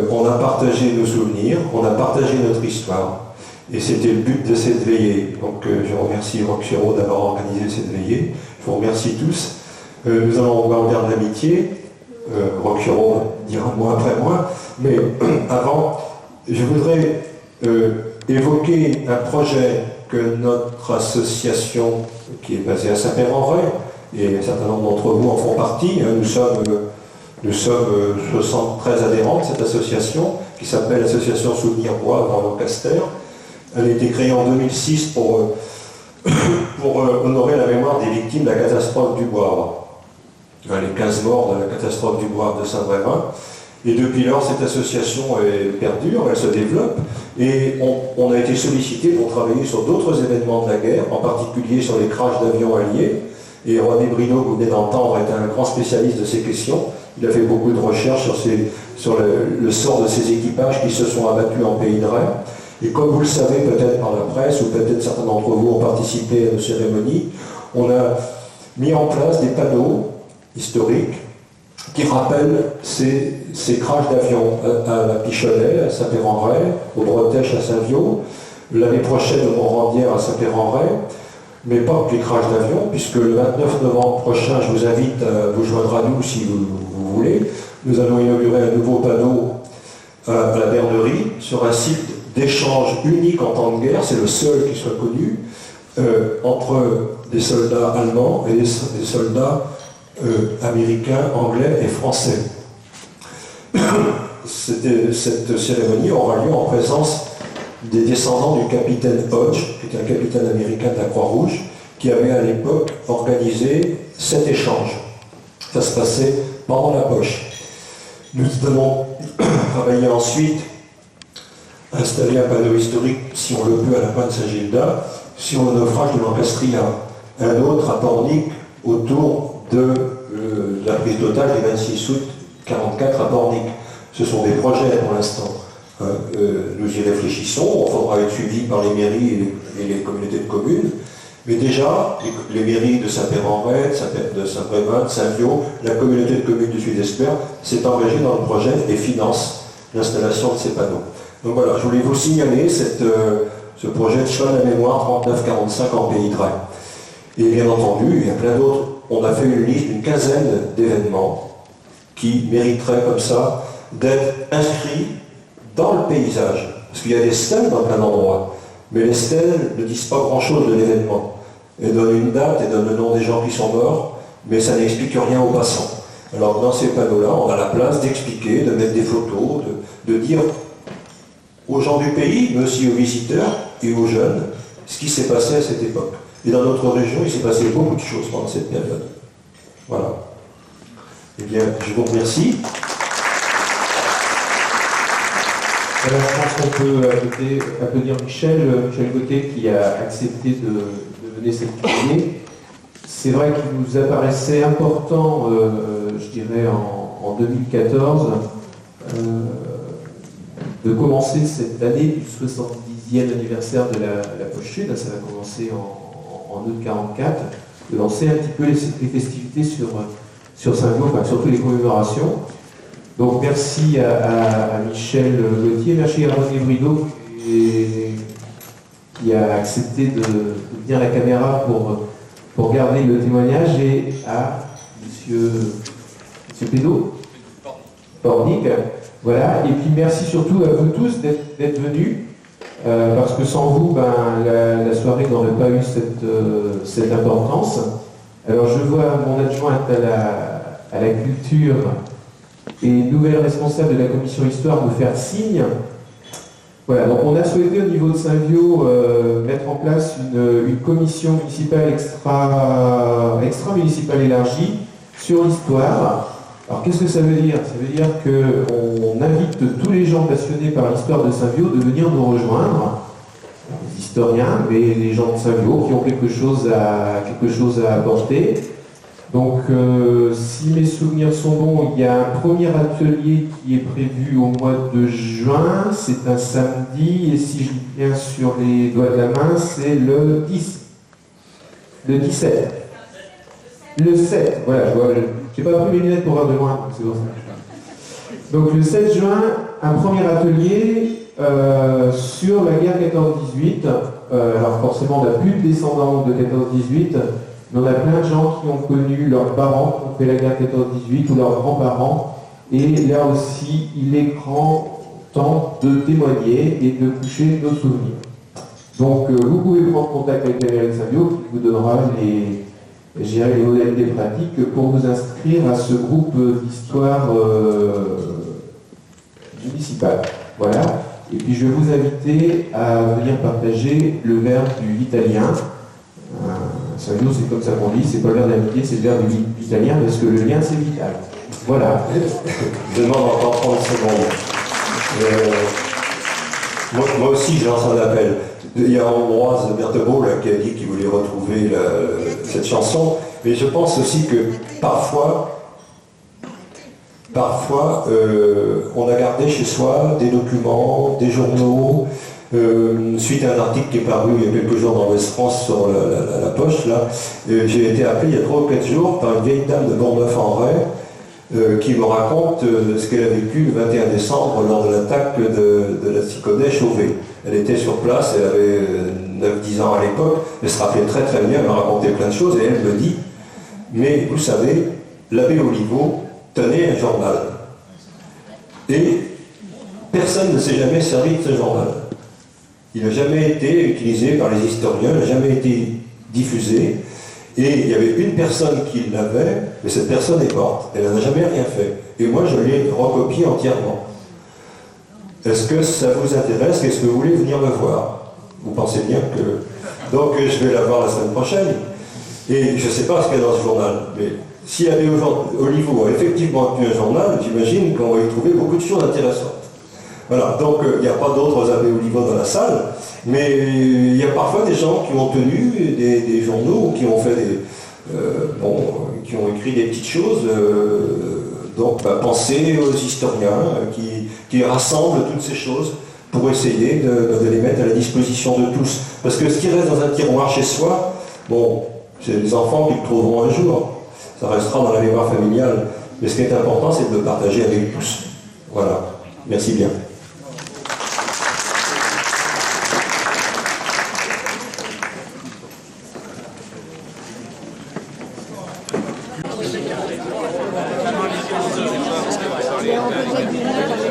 On a partagé nos souvenirs, on a partagé notre histoire. Et c'était le but de cette veillée. Donc je remercie Roch Chéreau d'avoir organisé cette veillée. Je vous remercie tous. Nous allons voir bien de l'amitié. Roch Chéreau dira mot après moi. Mais avant, je voudrais évoquer un projet que notre association, qui est basée à Saint-Père-en-Retz, et un certain nombre d'entre vous en font partie. Nous sommes 73 adhérents de cette association, qui s'appelle l'Association Souvenir Bois dans Lancaster. Elle a été créée en 2006 pour honorer la mémoire des victimes de la catastrophe du Bois. Les 15 morts de la catastrophe du Bois de Saint-Brévin. Et depuis lors, cette association perdure, elle se développe, et on a été sollicité pour travailler sur d'autres événements de la guerre, en particulier sur les crashs d'avions alliés. Et René Brino, que vous venez d'entendre, est un grand spécialiste de ces questions. Il a fait beaucoup de recherches sur le sort de ces équipages qui se sont abattus en pays de rêve. Et comme vous le savez peut-être par la presse, ou peut-être certains d'entre vous ont participé à nos cérémonies, on a mis en place des panneaux historiques qui rappellent ces crashs d'avions à la Picholet, à Saint-Père-en-Retz, au Bretèche à Saint-Viaud, l'année prochaine au Montrandière à Saint-Père-en-Retz, mais pas que les crashs d'avions, puisque le 29 novembre prochain, je vous invite à vous joindre à nous si vous voulez. Nous allons inaugurer un nouveau panneau à la Bernerie sur un site d'échange unique en temps de guerre, c'est le seul qui soit connu, entre des soldats allemands et des soldats américains, anglais et français. Cette cérémonie aura lieu en présence des descendants du capitaine Hodge, qui était un capitaine américain de la Croix-Rouge, qui avait à l'époque organisé cet échange. Ça se passait pendant la poche. Nous allons travailler ensuite à installer un panneau historique, si on le peut, à la pointe Saint-Gilda, sur le naufrage de l'Ancastria. Un autre à Pornic, autour de la prise d'otage du 26 août 1944 à Pornic. Ce sont des projets pour l'instant. Nous y réfléchissons, il faudra être suivi par les mairies et les communautés de communes. Mais déjà, les mairies de Saint-Père-en-Retz, de Saint-Brévin, de Saint-Viau, la communauté de communes du Sud-Esper s'est engagée dans le projet et finance l'installation de ces panneaux. Donc voilà, je voulais vous signaler ce projet de chemin de la mémoire 39-45 en Pays de Ré. Et bien entendu, il y a plein d'autres. On a fait une liste d'une quinzaine d'événements qui mériteraient comme ça d'être inscrits dans le paysage. Parce qu'il y a des stèles dans plein d'endroits. Mais les stèles ne disent pas grand-chose de l'événement. Elles donnent une date, elles donnent le nom des gens qui sont morts, mais ça n'explique rien aux passants. Alors dans ces panneaux-là, on a la place d'expliquer, de mettre des photos, de dire aux gens du pays, mais aussi aux visiteurs et aux jeunes, ce qui s'est passé à cette époque. Et dans notre région, il s'est passé beaucoup de choses pendant cette période. Voilà. Eh bien, je vous remercie. Alors, je pense qu'on peut applaudir Michel Gauthier qui a accepté de mener cette journée. C'est vrai qu'il nous apparaissait important, je dirais en 2014, de commencer cette année du 70e anniversaire de la Poche Sud. Ça va commencer en août 1944, de lancer un petit peu les festivités sur Saint-Viau, enfin surtout les commémorations. Donc merci à Michel Gauthier, merci à René Brideau qui a accepté de tenir la caméra pour garder le témoignage, et à Monsieur Pédo, Pornic. Voilà, et puis merci surtout à vous tous d'être venus, parce que sans vous, la soirée n'aurait pas eu cette importance. Alors je vois mon adjointe à la culture et nouvelle responsable de la commission histoire nous faire signe. Voilà, donc on a souhaité au niveau de Saint-Viau mettre en place une commission municipale extra-municipale élargie sur l'histoire. Alors qu'est-ce que ça veut dire? Ça veut dire qu'on invite tous les gens passionnés par l'histoire de Saint-Viau de venir nous rejoindre, les historiens, mais les gens de Saint-Viau qui ont quelque chose à apporter. Donc, si mes souvenirs sont bons, il y a un premier atelier qui est prévu au mois de juin, c'est un samedi, et si je viens sur les doigts de la main, c'est le 10, le 17, le 7, voilà, j'ai pas pris mes lunettes pour voir de loin, c'est pour ça. Donc le 7 juin, un premier atelier sur la guerre 14-18, alors forcément on n'a plus de descendants de 14-18, mais on a plein de gens qui ont connu leurs parents qui ont fait la guerre 14-18 ou leurs grands-parents. Et là aussi, il est grand temps de témoigner et de coucher nos souvenirs. Donc, vous pouvez prendre contact avec la mairie de Saint-Viau qui vous donnera les modalités pratiques pour vous inscrire à ce groupe d'histoire municipale. Voilà. Et puis, je vais vous inviter à venir partager le verre du italien. Saint-Viau, c'est comme ça qu'on dit, c'est pas le verre d'amitié, c'est le verre de l'italien, parce que le lien, c'est vital. Voilà. Je demande encore 30 secondes. Moi aussi, je lance un appel. Il y a Ambroise Berthebault qui a dit qu'il voulait retrouver cette chanson, mais je pense aussi que parfois, on a gardé chez soi des documents, des journaux, suite à un article qui est paru il y a quelques jours dans West France sur la poche, là, j'ai été appelé il y a 3 ou 4 jours par une vieille dame de Bourneuf-en-Ray qui me raconte ce qu'elle a vécu le 21 décembre lors de l'attaque de la Siconnet Chauvet. Elle était sur place, elle avait 9-10 ans à l'époque, elle se rappelait très très bien, elle m'a raconté plein de choses, et elle me dit, mais vous savez, l'abbé Oliveau tenait un journal. Et personne ne s'est jamais servi de ce journal. Il n'a jamais été utilisé par les historiens, il n'a jamais été diffusé. Et il y avait une personne qui l'avait, mais cette personne est morte. Elle n'a jamais rien fait. Et moi, je l'ai recopié entièrement. Est-ce que ça vous intéresse? Est-ce que vous voulez venir me voir? Vous pensez bien que... Donc, je vais la voir la semaine prochaine. Et je ne sais pas ce qu'il y a dans ce journal, mais si Abbé Oliveau a effectivement tenu un journal, j'imagine qu'on va y trouver beaucoup de choses intéressantes. Voilà, donc il n'y a pas d'autres Abbé Oliveau dans la salle, mais il y a parfois des gens qui ont tenu des journaux, qui ont fait qui ont écrit des petites choses. Donc pensez aux historiens qui rassemblent toutes ces choses pour essayer de les mettre à la disposition de tous. Parce que ce qui reste dans un tiroir chez soi, bon, c'est les enfants qui le trouveront un jour. Ça restera dans la mémoire familiale. Mais ce qui est important, c'est de le partager avec tous. Voilà. Merci bien. Et on peut dire